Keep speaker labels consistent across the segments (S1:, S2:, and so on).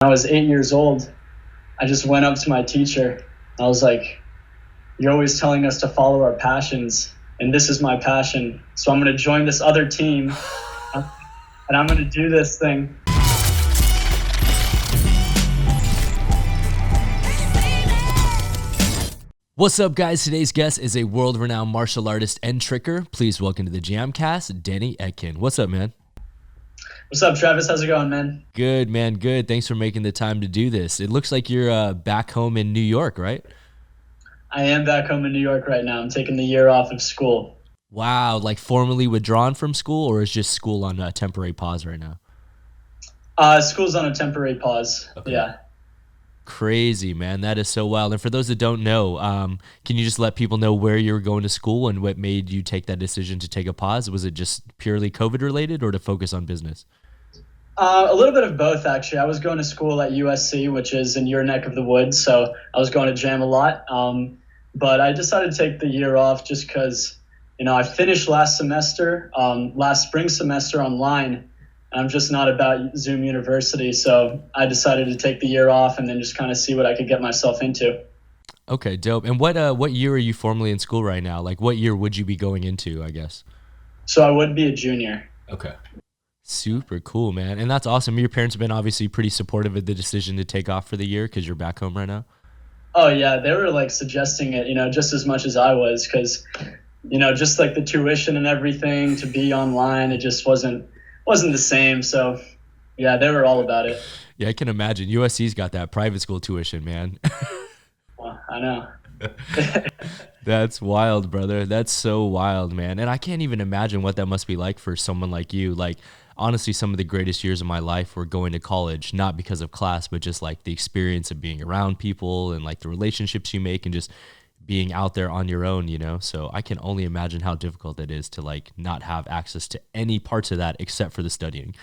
S1: I was 8 years old, I just went up to my teacher. I was like, "You're always telling us to follow our passions, and this is my passion. So I'm going to join this other team, and I'm going to do this thing."
S2: What's up, guys? Today's guest is a world-renowned martial artist and tricker. Please welcome to the JAMCast, Danny Etkin. What's up, man?
S1: What's up, Travis? How's it going, man?
S2: Good, man. Good. Thanks for making the time to do this. It looks like you're back home in New York, right?
S1: I am back home in New York right now. I'm taking the year off of school.
S2: Wow, like formally withdrawn from school, or is just school on a temporary pause right now?
S1: School's on a temporary pause. Okay. Yeah.
S2: Crazy, man. That is so wild. And for those that don't know, can you just let people know where you were going to school and what made you take that decision to take a pause? Was it just purely COVID related or to focus on business?
S1: A little bit of both, actually. I was going to school at USC, which is in your neck of the woods, so I was going to jam a lot. But I decided to take the year off just because, I finished last spring semester online. I'm just not about Zoom University, so I decided to take the year off and then just kind of see what I could get myself into.
S2: Okay, dope. And what year are you formally in school right now? Like, what year would you be going into, I guess?
S1: So I would be a junior.
S2: Okay. Super cool, man. And that's awesome. Your parents have been obviously pretty supportive of the decision to take off for the year because you're back home right now?
S1: Oh, yeah. They were, suggesting it, just as much as I was because, just, the tuition and everything to be online, it just wasn't the same. So yeah, they were all about it.
S2: Yeah, I can imagine. USC's got that private school tuition, man.
S1: Well, I know.
S2: That's wild, brother. That's so wild, man. And I can't even imagine what that must be like for someone like you. Like, honestly, some of the greatest years of my life were going to college, not because of class, but just the experience of being around people and the relationships you make and just being out there on your own, So I can only imagine how difficult it is to not have access to any parts of that except for the studying.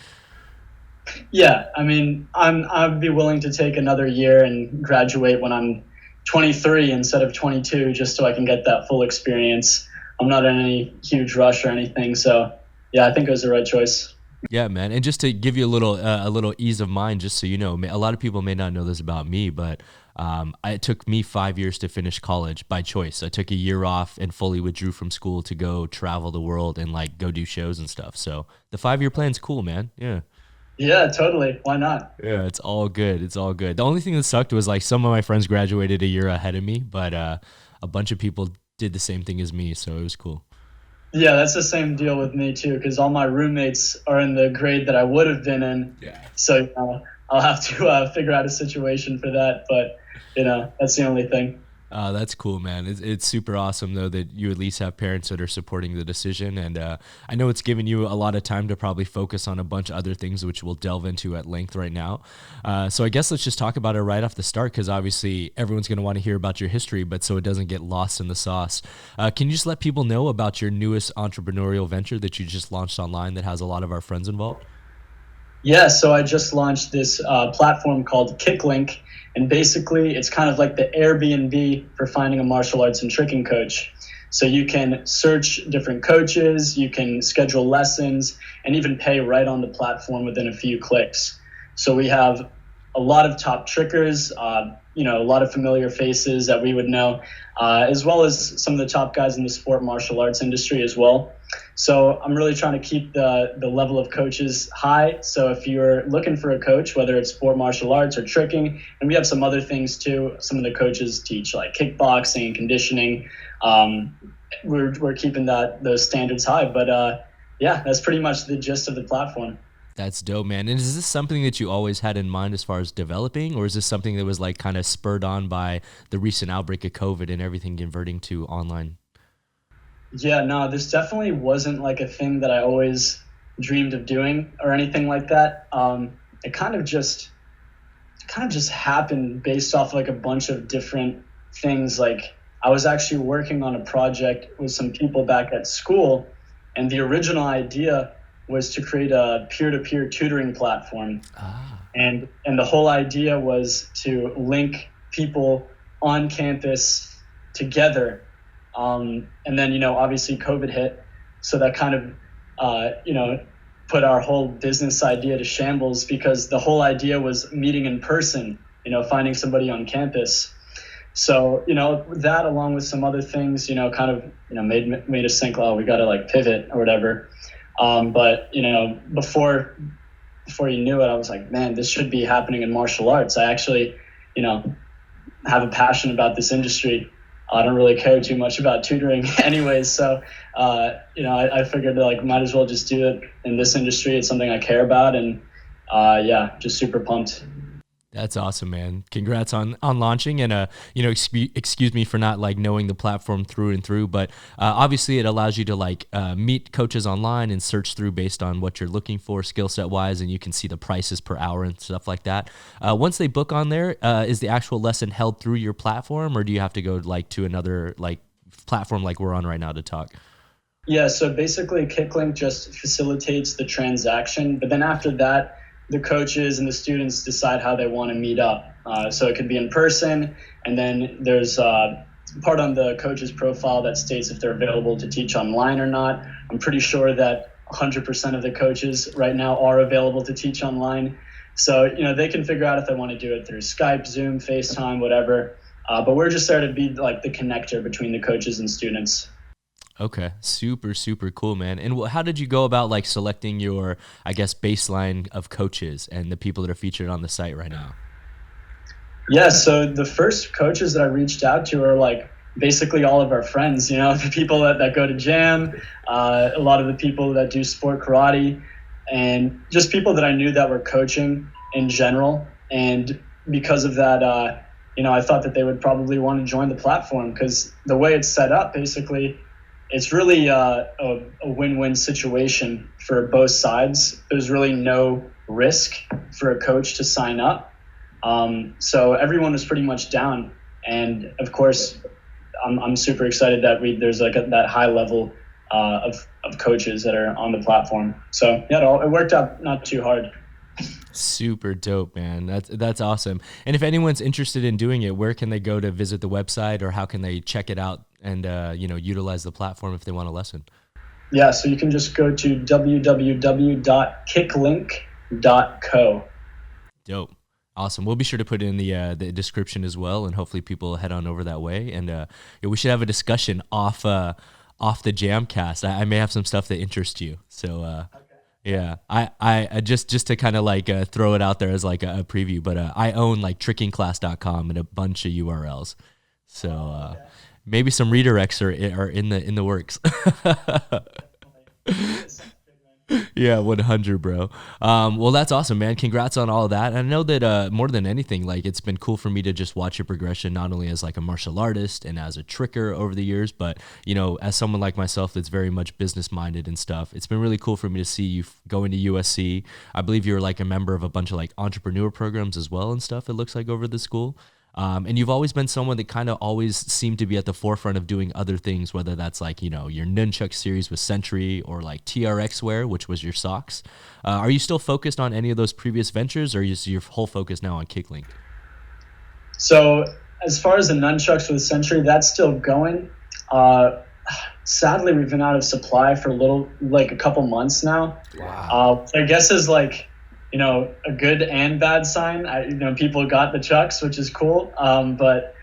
S1: Yeah, I mean, I'd be willing to take another year and graduate when I'm 23 instead of 22, just so I can get that full experience. I'm not in any huge rush or anything, so yeah, I think it was the right choice.
S2: Yeah, man. And just to give you a little ease of mind, just so you know, a lot of people may not know this about me, but it took me 5 years to finish college by choice. I took a year off and fully withdrew from school to go travel the world and go do shows and stuff. So the 5-year plan's cool, man. Yeah.
S1: Yeah, totally. Why not?
S2: Yeah, it's all good. It's all good. The only thing that sucked was some of my friends graduated a year ahead of me, but a bunch of people did the same thing as me. So it was cool.
S1: Yeah, that's the same deal with me too, because all my roommates are in the grade that I would have been in. Yeah. So I'll have to figure out a situation for that, but that's the only thing.
S2: That's cool, man. It's super awesome though that you at least have parents that are supporting the decision, and I know it's given you a lot of time to probably focus on a bunch of other things, which we'll delve into at length right now. So I guess let's just talk about it right off the start, because obviously everyone's going to want to hear about your history, but so it doesn't get lost in the sauce. Can you just let people know about your newest entrepreneurial venture that you just launched online that has a lot of our friends involved?
S1: Yeah, so I just launched this platform called Kiklink, and basically it's kind of like the Airbnb for finding a martial arts and tricking coach. So you can search different coaches, you can schedule lessons, and even pay right on the platform within a few clicks. So we have a lot of top trickers, a lot of familiar faces that we would know, as well as some of the top guys in the sport martial arts industry as well. So I'm really trying to keep the level of coaches high. So if you're looking for a coach, whether it's sport martial arts or tricking, and we have some other things too, some of the coaches teach kickboxing and conditioning. We're keeping those standards high. But yeah, that's pretty much the gist of the platform.
S2: That's dope, man. And is this something that you always had in mind as far as developing, or is this something that was kind of spurred on by the recent outbreak of COVID and everything converting to online?
S1: Yeah, no, this definitely wasn't a thing that I always dreamed of doing or anything like that. It kind of just happened based off a bunch of different things. I was actually working on a project with some people back at school, and the original idea was to create a peer-to-peer tutoring platform. And the whole idea was to link people on campus together. And then, obviously COVID hit. So that kind of, put our whole business idea to shambles, because the whole idea was meeting in person, finding somebody on campus. So, that along with some other things, kind of, made us think, oh, we got to like pivot or whatever. But, before you knew it, I was like, man, this should be happening in martial arts. I actually, have a passion about this industry. I don't really care too much about tutoring anyways. So, I figured like might as well just do it in this industry. It's something I care about, and just super pumped.
S2: That's awesome, man. Congrats on launching, and excuse me for not like knowing the platform through and through, but obviously it allows you to like meet coaches online and search through based on what you're looking for skill set wise, and you can see the prices per hour and stuff like that. Once they book on there, is the actual lesson held through your platform, or do you have to go like to another like platform like we're on right now to talk?
S1: Yeah, so basically Kiklink just facilitates the transaction, but then after that, the coaches and the students decide how they want to meet up. So it could be in person, and then there's part on the coach's profile that states if they're available to teach online or not. I'm pretty sure that 100% of the coaches right now are available to teach online. So, they can figure out if they want to do it through Skype, Zoom, FaceTime, whatever. But we're just there to be like the connector between the coaches and students.
S2: Okay. Super, super cool, man. And how did you go about like selecting your, I guess, baseline of coaches and the people that are featured on the site right now?
S1: Yeah. So the first coaches that I reached out to are like basically all of our friends, the people that go to JAM, a lot of the people that do sport karate, and just people that I knew that were coaching in general. And because of that, I thought that they would probably want to join the platform, because the way it's set up, basically, it's really a win-win situation for both sides. There's really no risk for a coach to sign up. So everyone was pretty much down. And of course, I'm super excited that there's like that high level of coaches that are on the platform. So yeah, it worked out not too hard.
S2: Super dope, man. That's awesome. And if anyone's interested in doing it, where can they go to visit the website, or how can they check it out and utilize the platform if they want a lesson?
S1: Yeah, so you can just go to www.kicklink.co.
S2: Dope. Awesome. We'll be sure to put it in the description as well, and hopefully people head on over that way. And we should have a discussion off the JAMCast. I may have some stuff that interests you. So okay. Yeah, I just to kind of like throw it out there as like a preview, but I own like trickingclass.com and a bunch of URLs. So maybe some redirects are in the works. Yeah, 100, bro. Well, that's awesome, man. Congrats on all of that. And I know that more than anything, like it's been cool for me to just watch your progression, not only as like a martial artist and as a tricker over the years, but as someone like myself that's very much business minded and stuff. It's been really cool for me to see you going to USC. I believe you're like a member of a bunch of like entrepreneur programs as well and stuff. It looks like over the school. And you've always been someone that kind of always seemed to be at the forefront of doing other things, whether that's like, your nunchuck series with Century or like TRX wear, which was your socks. Are you still focused on any of those previous ventures, or is your whole focus now on Kiklink?
S1: So as far as the nunchucks with Century, that's still going. Sadly, we've been out of supply for a couple months now. Wow. I guess is like, a good and bad sign. People got the chucks, which is cool. But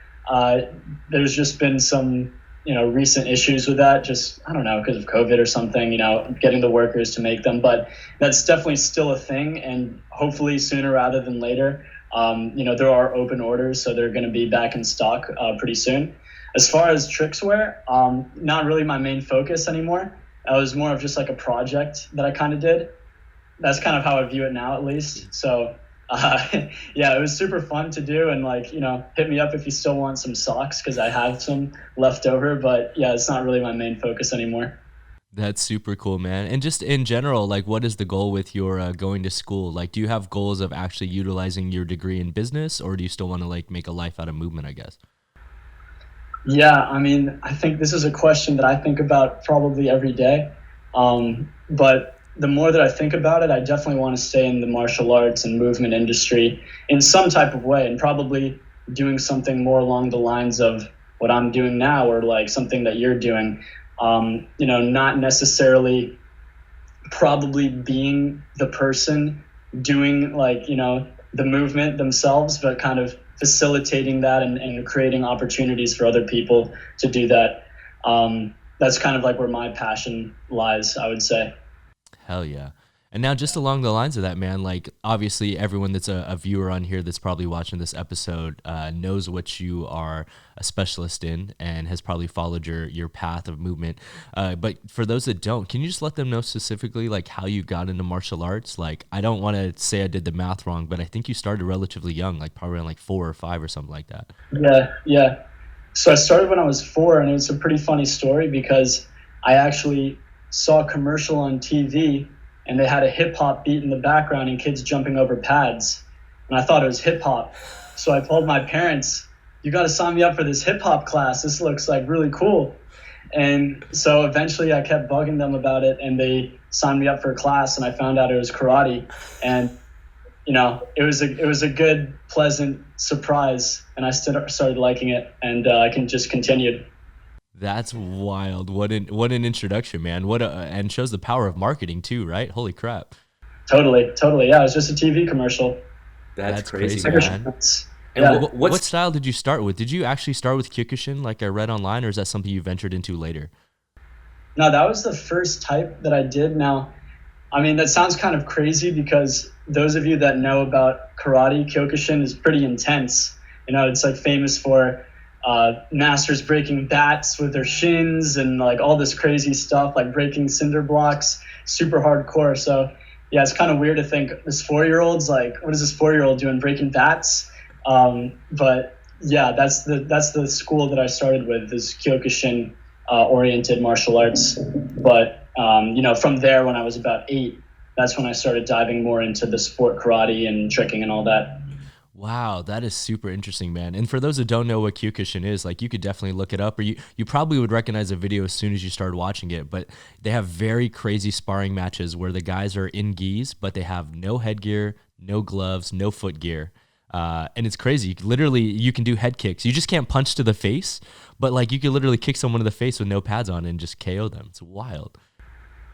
S1: there's just been some, recent issues with that. Just, I don't know, because of COVID or something, getting the workers to make them. But that's definitely still a thing. And hopefully sooner rather than later, there are open orders. So they're going to be back in stock pretty soon. As far as trickswear, not really my main focus anymore. It was more of just like a project that I kind of did. That's kind of how I view it now, at least. So, it was super fun to do. And hit me up if you still want some socks, because I have some left over. But yeah, it's not really my main focus anymore.
S2: That's super cool, man. And just in general, like, what is the goal with your going to school? Like, do you have goals of actually utilizing your degree in business, or do you still want to like make a life out of movement, I guess?
S1: Yeah, I mean, I think this is a question that I think about probably every day. But the more that I think about it, I definitely want to stay in the martial arts and movement industry in some type of way, and probably doing something more along the lines of what I'm doing now, or like something that you're doing. Not necessarily probably being the person doing like, the movement themselves, but kind of facilitating that and creating opportunities for other people to do that. That's kind of like where my passion lies, I would say.
S2: Hell yeah. And now just along the lines of that, man, like obviously everyone that's a viewer on here that's probably watching this episode knows what you are a specialist in and has probably followed your path of movement. But for those that don't, can you just let them know specifically like how you got into martial arts? Like, I don't want to say I did the math wrong, but I think you started relatively young, like probably around like 4 or 5 or something like that.
S1: Yeah. So I started when I was 4, and it's a pretty funny story because I actually saw a commercial on TV and they had a hip hop beat in the background and kids jumping over pads. And I thought it was hip hop. So I told my parents, you got to sign me up for this hip hop class. This looks like really cool. And so eventually I kept bugging them about it, and they signed me up for a class, and I found out it was karate. And, it was a good, pleasant surprise, and I started liking it, and I can just continued.
S2: That's wild. What an introduction, man. And shows the power of marketing too, right? Holy crap.
S1: Totally. Yeah, it's just a TV commercial.
S3: That's crazy,
S2: man.
S1: Yeah.
S2: And what style did you start with? Did you actually start with Kyokushin like I read online, or is that something you ventured into later?
S1: No, that was the first type that I did. Now, I mean, that sounds kind of crazy because those of you that know about karate, Kyokushin is pretty intense. It's like famous for masters breaking bats with their shins and like all this crazy stuff, like breaking cinder blocks, super hardcore. So yeah, it's kind of weird to think this 4-year-old's like, what is this 4-year-old doing, breaking bats? But yeah, that's the school that I started with, is Kyokushin oriented martial arts. But from there, when I was about 8, that's when I started diving more into the sport karate and tricking and all that.
S2: Wow, that is super interesting, man. And for those that don't know what Kyokushin is, like, you could definitely look it up, or you probably would recognize a video as soon as you started watching it. But they have very crazy sparring matches where the guys are in gis, but they have no headgear, no gloves, no footgear. And it's crazy. You can do head kicks. You just can't punch to the face, but like you could literally kick someone in the face with no pads on and just KO them. It's wild.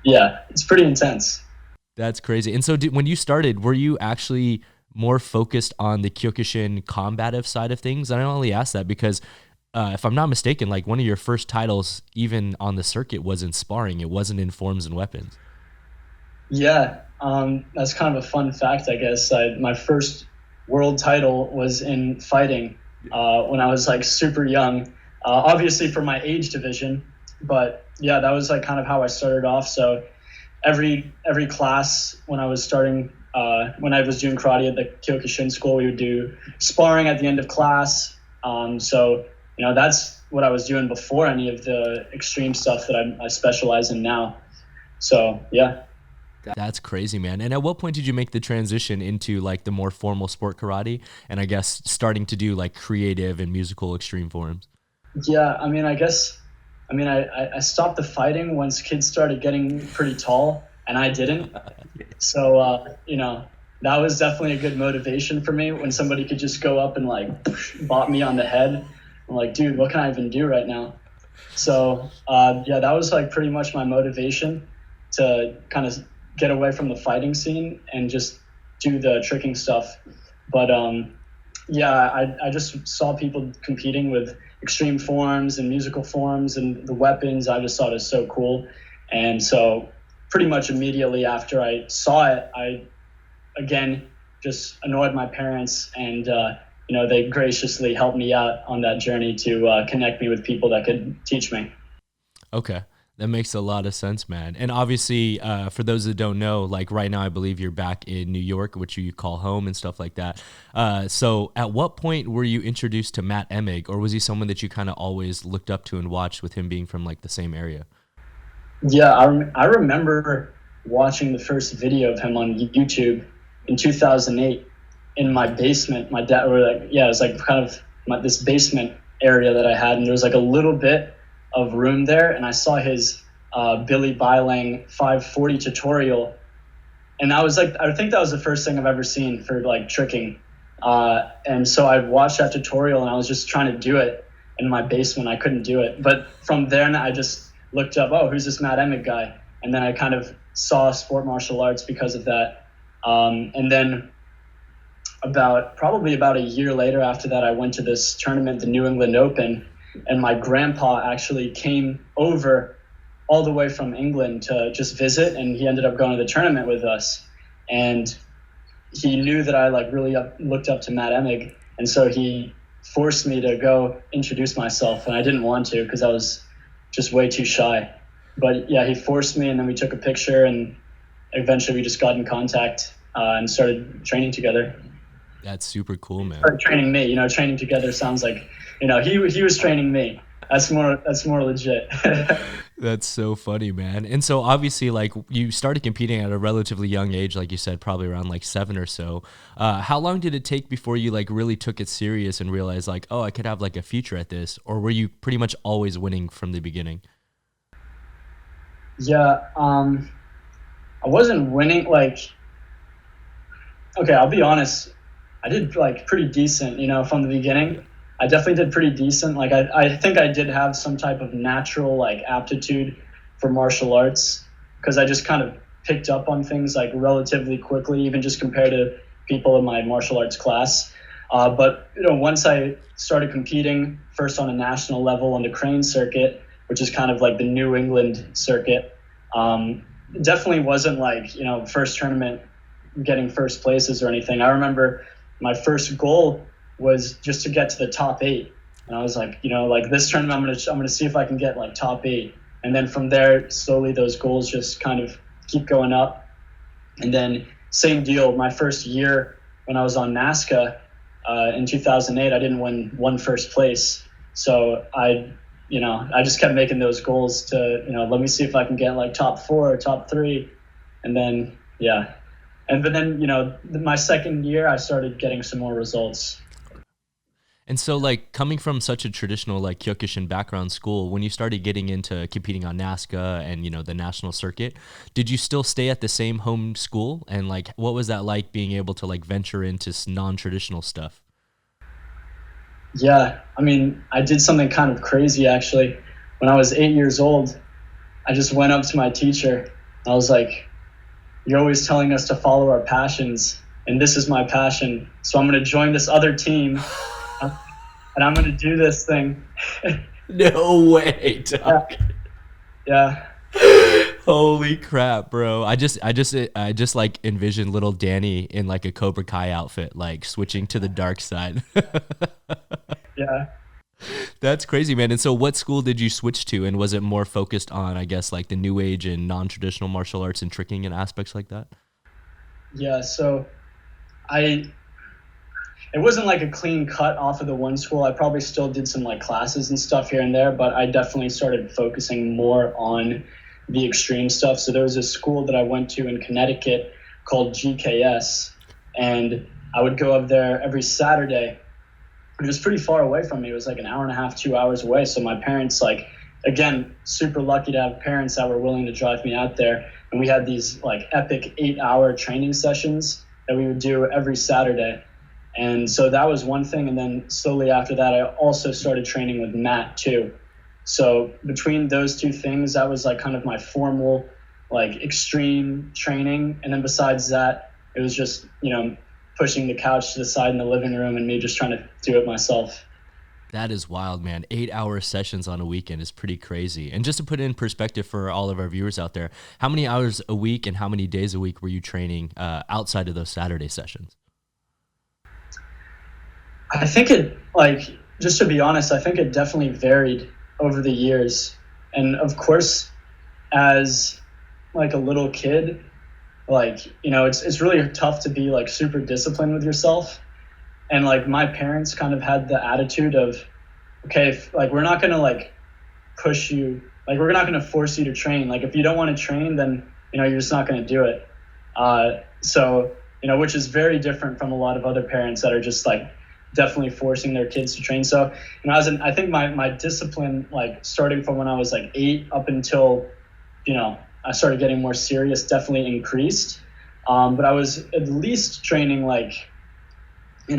S1: Yeah, it's pretty intense.
S2: That's crazy. And so when you started, were you actually more focused on the Kyokushin combative side of things? And I only ask that because if I'm not mistaken, like one of your first titles, even on the circuit, was in sparring. It wasn't in forms and weapons.
S1: Yeah, that's kind of a fun fact, I guess. My first world title was in fighting when I was like super young, obviously for my age division. But yeah, that was like kind of how I started off. So every class when I was starting, when I was doing karate at the Kyokushin school, we would do sparring at the end of class. So that's what I was doing before any of the extreme stuff that I specialize in now. So yeah.
S2: That's crazy, man. And at what point did you make the transition into like the more formal sport karate, and I guess starting to do like creative and musical extreme forms?
S1: Yeah, I stopped the fighting once kids started getting pretty tall, and I didn't. So, that was definitely a good motivation for me when somebody could just go up and like bop me on the head. I'm like, dude, what can I even do right now? So, that was like pretty much my motivation to kind of get away from the fighting scene and just do the tricking stuff. But I just saw people competing with extreme forms and musical forms and the weapons. I just thought it was so cool. And so pretty much immediately after I saw it, I again just annoyed my parents, and they graciously helped me out on that journey to connect me with people that could teach me.
S2: Okay. That makes a lot of sense, man. And obviously, for those that don't know, like right now, I believe you're back in New York, which you call home and stuff like that. So at what point were you introduced to Matt Emmett, or was he someone that you kind of always looked up to and watched, with him being from like the same area?
S1: Yeah, I remember watching the first video of him on YouTube in 2008 in my basement. My dad, it was like kind of this basement area that I had, and there was like a little bit of room there, and I saw his Billy Bylang 540 tutorial, and I think that was the first thing I've ever seen for like tricking, and so I watched that tutorial, and I was just trying to do it in my basement. I couldn't do it, but from there I just looked up, oh, who's this Matt Emmett guy, and then I kind of saw sport martial arts because of that. And then probably about a year later after that, I went to this tournament, the New England Open, and my grandpa actually came over all the way from England to just visit, and he ended up going to the tournament with us. And he knew that I like really looked up to Matt Emig, and so he forced me to go introduce myself, and I didn't want to because I was just way too shy. But yeah, he forced me, and then we took a picture, and eventually we just got in contact and started training together.
S2: That's super cool, man.
S1: Started training me, training together sounds like, he was training me. That's more legit.
S2: That's so funny, man. And so obviously, like, you started competing at a relatively young age, like you said, probably around like 7 or so. How long did it take before you like really took it serious and realized like, oh, I could have like a future at this? Or were you pretty much always winning from the beginning?
S1: Yeah, I wasn't winning. Like, okay, I'll be honest. I did like pretty decent, from the beginning. I definitely did pretty decent. Like, I think I did have some type of natural like aptitude for martial arts because I just kind of picked up on things like relatively quickly, even just compared to people in my martial arts class. But once I started competing first on a national level on the crane circuit, which is kind of like the New England circuit, definitely wasn't like, first tournament getting first places or anything. I remember my first goal was just to get to the top 8. And I was like, like this tournament, I'm gonna see if I can get like top 8. And then from there, slowly those goals just kind of keep going up. And then same deal, my first year when I was on NASKA in 2008, I didn't win one first place. So I just kept making those goals to, let me see if I can get like top 4 or top 3. And then, yeah. But then, my second year, I started getting some more results.
S2: And so, like, coming from such a traditional, like, Kyokushin background school, when you started getting into competing on NASKA and, the national circuit, did you still stay at the same home school? And, like, what was that like being able to, like, venture into non-traditional stuff?
S1: Yeah, I mean, I did something kind of crazy, actually. When I was 8 years old, I just went up to my teacher. I was like, you're always telling us to follow our passions, and this is my passion. So I'm going to join this other team. And I'm going to do this thing.
S2: No way, Doc.
S1: Yeah.
S2: Holy crap, bro. I just like envisioned little Danny in like a Cobra Kai outfit, like switching to the dark side.
S1: Yeah.
S2: That's crazy, man. And so what school did you switch to? And was it more focused on, I guess, like the new age and non-traditional martial arts and tricking and aspects like that?
S1: Yeah, so it wasn't like a clean cut off of the one school. I probably still did some like classes and stuff here and there, but I definitely started focusing more on the extreme stuff. So there was a school that I went to in Connecticut called GKS, and I would go up there every Saturday. It was pretty far away from me. It was like an hour and a half, 2 hours away. So my parents, like, again, super lucky to have parents that were willing to drive me out there. And we had these like epic 8-hour training sessions that we would do every Saturday. And so that was one thing. And then slowly after that, I also started training with Matt too. So between those two things, that was like kind of my formal, like extreme training. And then besides that, it was just, pushing the couch to the side in the living room and me just trying to do it myself.
S2: That is wild, man. 8-hour sessions on a weekend is pretty crazy. And just to put it in perspective for all of our viewers out there, how many hours a week and how many days a week were you training outside of those Saturday sessions?
S1: I think it, like, just to be honest, I think it definitely varied over the years. And of course, as like a little kid, like, it's really tough to be like super disciplined with yourself. And like my parents kind of had the attitude of, okay, like we're not going to like push you, like we're not going to force you to train. Like if you don't want to train, then, you're just not going to do it. So, which is very different from a lot of other parents that are just like definitely forcing their kids to train. So, I think my discipline, like starting from when I was like 8 up until, I started getting more serious, definitely increased. But I was at least training like, I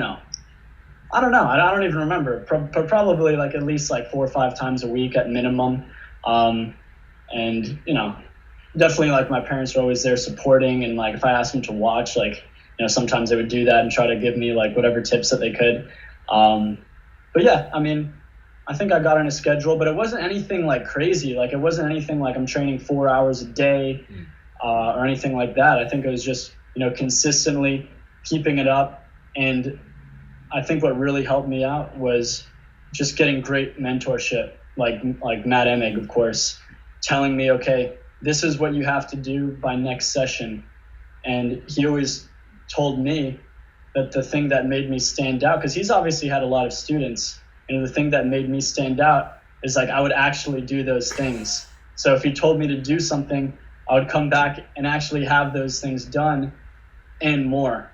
S1: don't know. I don't even remember. Probably like at least like 4 or 5 times a week at minimum. And, definitely like my parents were always there supporting, and like if I asked them to watch, like, sometimes they would do that and try to give me like whatever tips that they could. But yeah, I mean, I think I got on a schedule, but it wasn't anything like crazy. Like it wasn't anything like I'm training 4 hours a day or anything like that. I think it was just, consistently keeping it up. And I think what really helped me out was just getting great mentorship, like Matt Emmett, of course, telling me, okay, this is what you have to do by next session. And he always told me that the thing that made me stand out, because he's obviously had a lot of students, and the thing that made me stand out is like I would actually do those things. So if he told me to do something, I would come back and actually have those things done and more.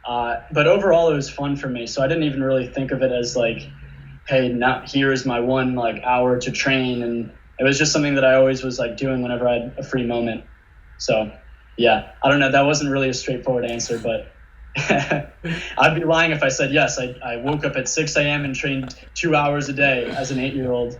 S1: But overall, it was fun for me. So I didn't even really think of it as like, hey, now here's my one like hour to train. And it was just something that I always was like doing whenever I had a free moment. So yeah, I don't know. That wasn't really a straightforward answer, but I'd be lying if I said yes. I woke up at 6 a.m. and trained 2 hours a day as an 8-year-old.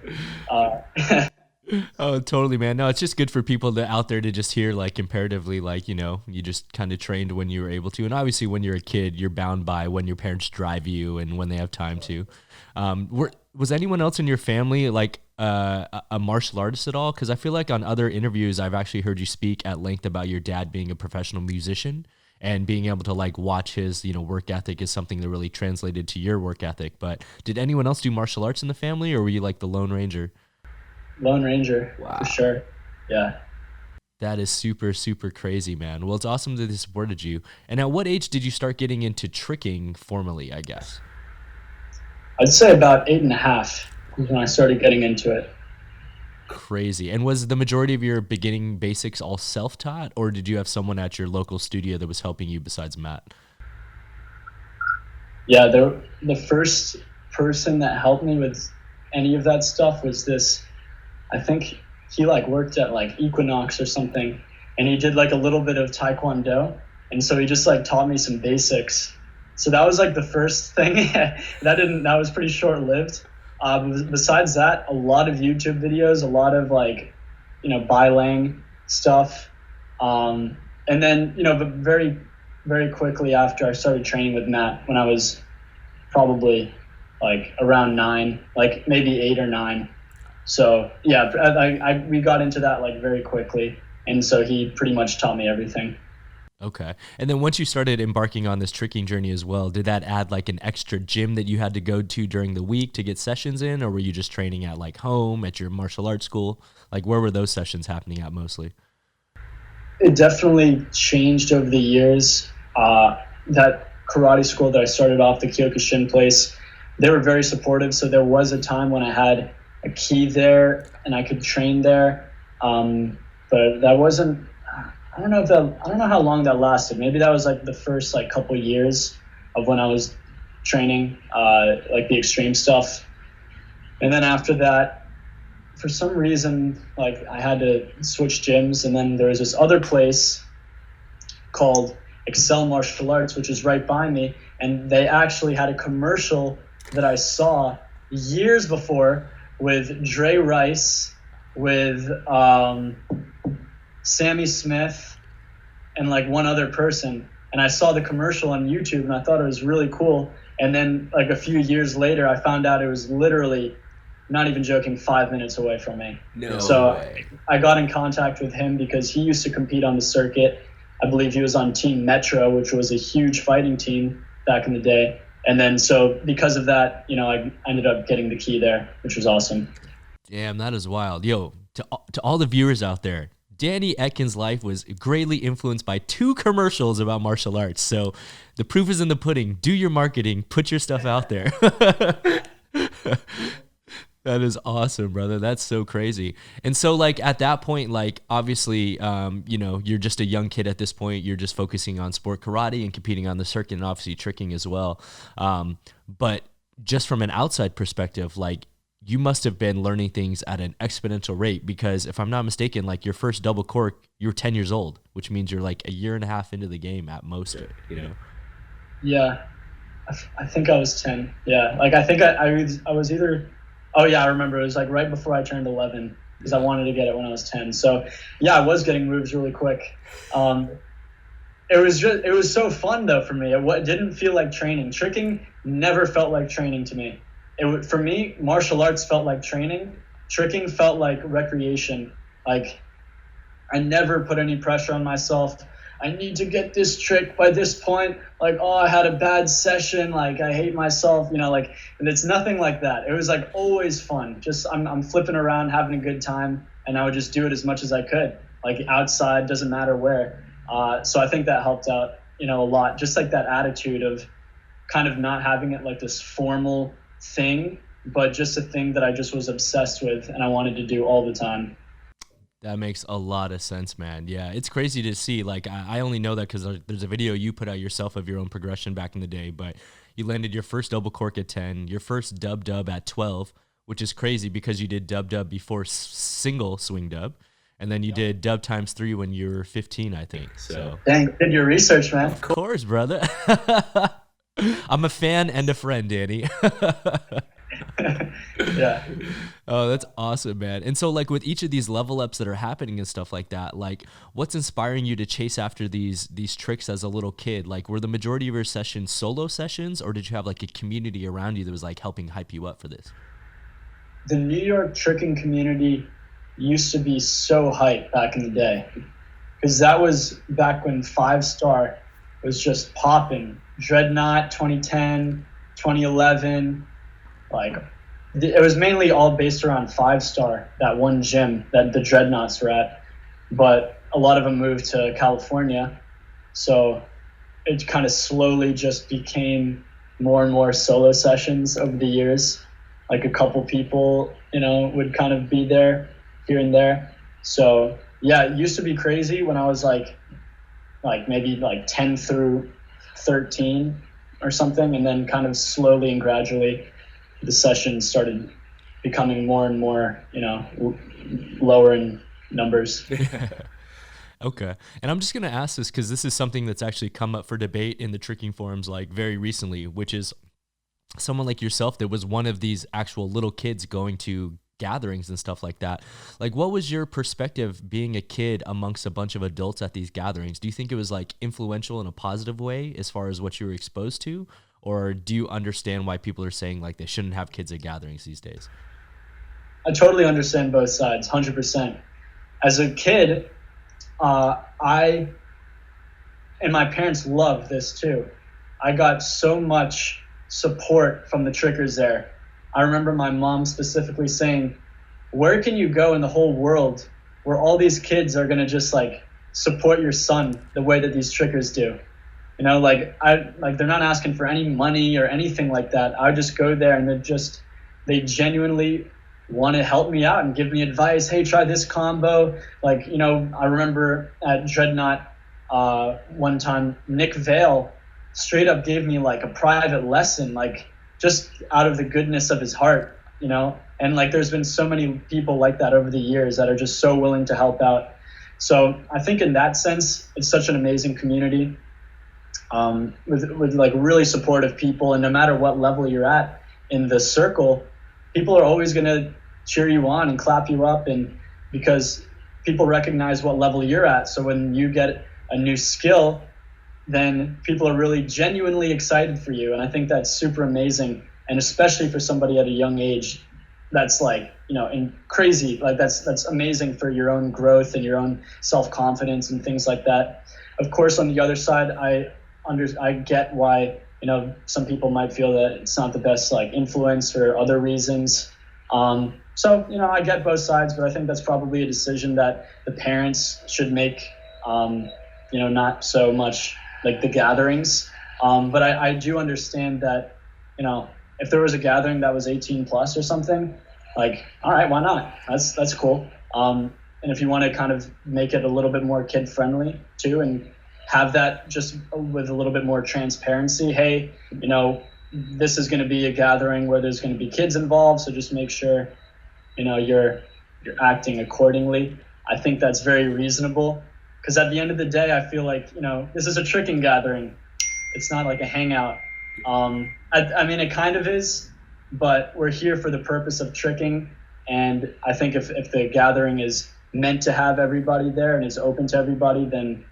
S2: Oh, totally, man. No, it's just good for people out there to just hear like comparatively, like, you just kind of trained when you were able to. And obviously when you're a kid, you're bound by when your parents drive you and when they have time to. Was anyone else in your family like a martial artist at all? Because I feel like on other interviews, I've actually heard you speak at length about your dad being a professional musician and being able to like watch his, work ethic is something that really translated to your work ethic. But did anyone else do martial arts in the family, or were you like the Lone Ranger?
S1: Lone Ranger, wow. For sure. Yeah.
S2: That is super, super crazy, man. Well, it's awesome that they supported you. And at what age did you start getting into tricking formally, I guess?
S1: I'd say about 8.5 was when I started getting into it.
S2: Crazy. And was the majority of your beginning basics all self-taught, or did you have someone at your local studio that was helping you besides Matt?
S1: Yeah, the first person that helped me with any of that stuff was this, I think he like worked at like Equinox or something, and he did like a little bit of Taekwondo. And so he just like taught me some basics. So that was like the first thing. That was pretty short-lived. Besides that, a lot of YouTube videos, a lot of like, Bailang stuff. And then, but very, very quickly after I started training with Matt when I was probably like around 9, like maybe 8 or 9. So yeah, we got into that like very quickly. And so he pretty much taught me everything.
S2: Okay. And then once you started embarking on this tricking journey as well, did that add like an extra gym that you had to go to during the week to get sessions in? Or were you just training at like home, at your martial arts school? Like where were those sessions happening at mostly?
S1: It definitely changed over the years. That karate school that I started off, the Kyokushin place, they were very supportive. So there was a time when I had a key there and I could train there. But that wasn't, I don't know how long that lasted. Maybe that was like the first like couple years of when I was training, like the extreme stuff. And then after that, for some reason, like I had to switch gyms. And then there was this other place called Excel Martial Arts, which is right by me. And they actually had a commercial that I saw years before with Dre Rice, with Sammy Smith, and like one other person. And I saw the commercial on YouTube and I thought it was really cool. And then like a few years later, I found out it was literally, not even joking, 5 minutes away from me.
S2: No
S1: so
S2: way.
S1: I got in contact with him because he used to compete on the circuit. I believe he was on Team Metro, which was a huge fighting team back in the day. And then so because of that, I ended up getting the key there, which was awesome.
S2: Damn, that is wild. Yo, to all the viewers out there, Danny Etkin's life was greatly influenced by 2 commercials about martial arts. So the proof is in the pudding. Do your marketing. Put your stuff out there. That is awesome, brother. That's so crazy. And so like at that point, like obviously, you're just a young kid at this point. You're just focusing on sport karate and competing on the circuit and obviously tricking as well. But just from an outside perspective, like you must have been learning things at an exponential rate because if I'm not mistaken, like your first double cork, you were 10 years old, which means you're like a year and a half into the game at most,
S1: Yeah, I think I was 10. Yeah, like I think I was either, oh yeah, I remember. It was like right before I turned 11. because I wanted to get it when I was 10. So yeah, I was getting moves really quick. It was so fun though for me. It didn't feel like training. Tricking never felt like training to me. For me, martial arts felt like training. Tricking felt like recreation. Like, I never put any pressure on myself. I need to get this trick by this point. Like, oh, I had a bad session. Like, I hate myself. And it's nothing like that. It was like always fun. Just I'm flipping around, having a good time, and I would just do it as much as I could. Like outside, doesn't matter where. So I think that helped out, a lot. Just like that attitude of kind of not having it like this formal thing, but just a thing that I just was obsessed with and I wanted to do all the time.
S2: That makes a lot of sense, man. Yeah, it's crazy to see. Like, I only know that because there's a video you put out yourself of your own progression back in the day, but you landed your first double cork at 10, your first dub at 12, which is crazy because you did dub before single swing dub. And then you did dub times 3 when you were 15, I think. So
S1: dang, did your research, man.
S2: Of course, brother. I'm a fan and a friend, Danny.
S1: Yeah.
S2: Oh, that's awesome, man. And so like with each of these level ups that are happening and stuff like that, like what's inspiring you to chase after these tricks as a little kid? Like, were the majority of your sessions solo sessions, or did you have like a community around you that was like helping hype you up for this?
S1: The New York tricking community used to be so hype back in the day, because that was back when 5-star was just popping. Dreadnought 2010, 2011, like it was mainly all based around 5-star, that one gym that the Dreadnoughts were at, but a lot of them moved to California, so it kind of slowly just became more and more solo sessions over the years. Like a couple people, would kind of be there here and there. So yeah, it used to be crazy when I was like maybe like 10 through 13 or something, and then kind of slowly and gradually the sessions started becoming more and more, lower in numbers.
S2: Okay. And I'm just going to ask this because this is something that's actually come up for debate in the tricking forums like very recently, which is someone like yourself that was one of these actual little kids going to gatherings and stuff like that. Like, what was your perspective being a kid amongst a bunch of adults at these gatherings? Do you think it was like influential in a positive way as far as what you were exposed to? Or do you understand why people are saying like they shouldn't have kids at gatherings these days?
S1: I totally understand both sides, 100%. As a kid, I and my parents loved this too. I got so much support from the trickers there. I remember my mom specifically saying, where can you go in the whole world where all these kids are going to just like support your son the way that these trickers do? They're not asking for any money or anything like that. I would just go there and they genuinely want to help me out and give me advice. Hey, try this combo. I remember at Dreadnought one time, Nick Vale straight up gave me like a private lesson, like just out of the goodness of his heart, and like there's been so many people like that over the years that are just so willing to help out. So I think in that sense, it's such an amazing community with like really supportive people, and no matter what level you're at in the circle, people are always going to cheer you on and clap you up, and because people recognize what level you're at. So when you get a new skill, then people are really genuinely excited for you. And I think that's super amazing. And especially for somebody at a young age, that's like, crazy. Like that's amazing for your own growth and your own self-confidence and things like that. Of course, on the other side, I get why, some people might feel that it's not the best like influence for other reasons. So, I get both sides, but I think that's probably a decision that the parents should make, not so much like the gatherings. But I do understand that, if there was a gathering that was 18 plus or something, like, all right, why not? That's cool. And if you want to kind of make it a little bit more kid friendly too, and have that just with a little bit more transparency. Hey, this is going to be a gathering where there's going to be kids involved. So just make sure, you're acting accordingly. I think that's very reasonable. Because at the end of the day, I feel like, this is a tricking gathering. It's not like a hangout. I mean, it kind of is, but we're here for the purpose of tricking. And I think if the gathering is meant to have everybody there and is open to everybody, then,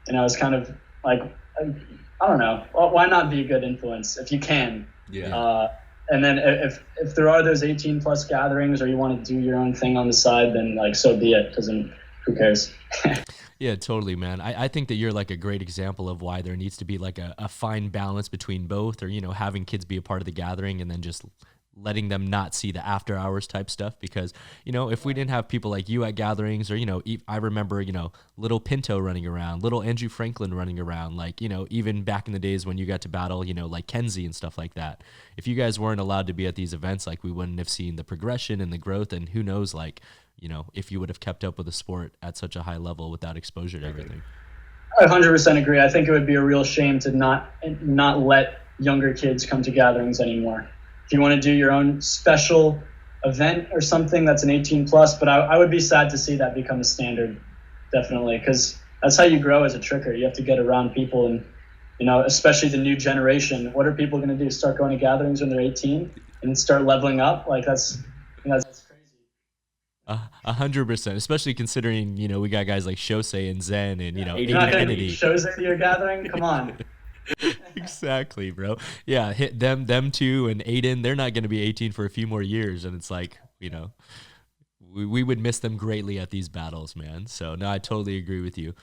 S1: it's kind of like, I don't know, why not be a good influence if you can?
S3: Yeah.
S1: And then if there are those 18 plus gatherings, or you want to do your own thing on the side, then like, so be it, because then who cares?
S2: Yeah, totally, man. I think that you're like a great example of why there needs to be like a fine balance between both, or, having kids be a part of the gathering and then just letting them not see the after hours type stuff. Because, if we didn't have people like you at gatherings, or, I remember, little Pinto running around, little Andrew Franklin running around, like, even back in the days when you got to battle, like Kenzie and stuff like that. If you guys weren't allowed to be at these events, like, we wouldn't have seen the progression and the growth, and who knows, like, if you would have kept up with the sport at such a high level without exposure to everything.
S1: I 100% agree. I think it would be a real shame to not let younger kids come to gatherings anymore. If you want to do your own special event or something that's an 18 plus, but I would be sad to see that become a standard, definitely, because that's how you grow as a tricker. You have to get around people, and, especially the new generation. What are people going to do? Start going to gatherings when they're 18 and start leveling up? Like, that's crazy.
S2: 100%, especially considering, we got guys like Shosei and Zen and,
S1: You're not going to be Shosei to your gathering? Come on.
S2: Exactly, bro. Yeah, hit them two and Aiden, they're not going to be 18 for a few more years, and it's like, we would miss them greatly at these battles, man. So no, I totally agree with you.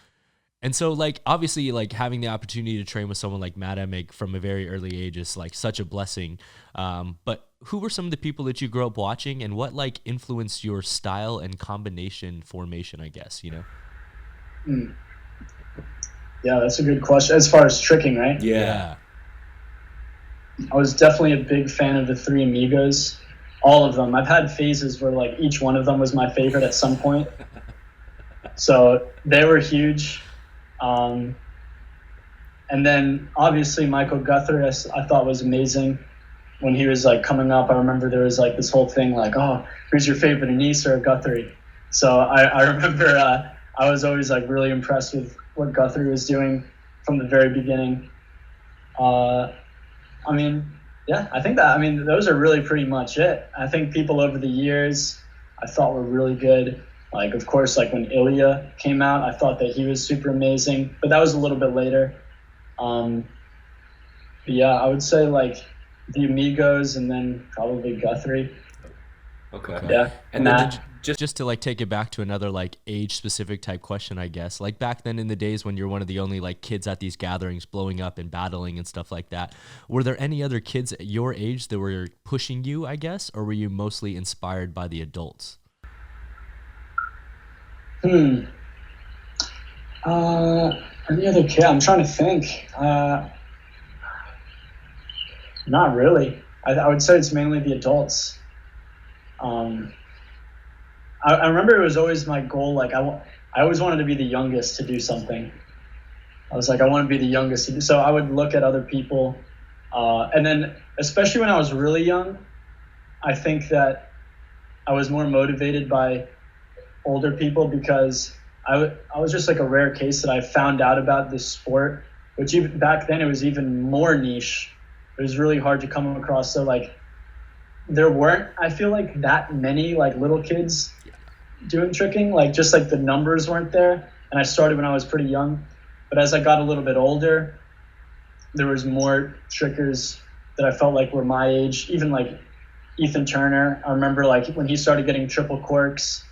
S2: And so, like, obviously, like, having the opportunity to train with someone like Matt Emmett from a very early age is like such a blessing. But who were some of the people that you grew up watching, and what like influenced your style and combination formation, I guess,
S1: Yeah, that's a good question. As far as tricking, right?
S2: Yeah.
S1: I was definitely a big fan of the Three Amigos, all of them. I've had phases where like each one of them was my favorite at some point. So they were huge. And then obviously Michael Guthrie, I thought was amazing when he was like coming up. I remember there was like this whole thing like, oh, who's your favorite, Anise or Guthrie? So I remember I was always like really impressed with what Guthrie was doing from the very beginning. I think those are really pretty much it. I think people over the years I thought were really good. Like, of course, like when Ilya came out, I thought that he was super amazing, but that was a little bit later. Yeah, I would say like the Amigos and then probably Guthrie.
S3: Okay.
S1: Yeah.
S3: And then
S2: just to like take it back to another like age specific type question, I guess, like back then in the days when you're one of the only like kids at these gatherings blowing up and battling and stuff like that, were there any other kids at your age that were pushing you, I guess, or were you mostly inspired by the adults?
S1: Any other kid? I'm trying to think. Not really. I would say it's mainly the adults. I remember it was always my goal. Like I always wanted to be the youngest to do something. I was like, I want to be the youngest to do. So I would look at other people, and then especially when I was really young, I think that I was more motivated by older people because I was just like a rare case that I found out about this sport, which even back then it was even more niche. It was really hard to come across. So like there weren't, I feel like, that many like little kids doing tricking, like just like the numbers weren't there. And I started when I was pretty young, but as I got a little bit older, there was more trickers that I felt like were my age. Even like Ethan Turner, I remember like when he started getting triple corks,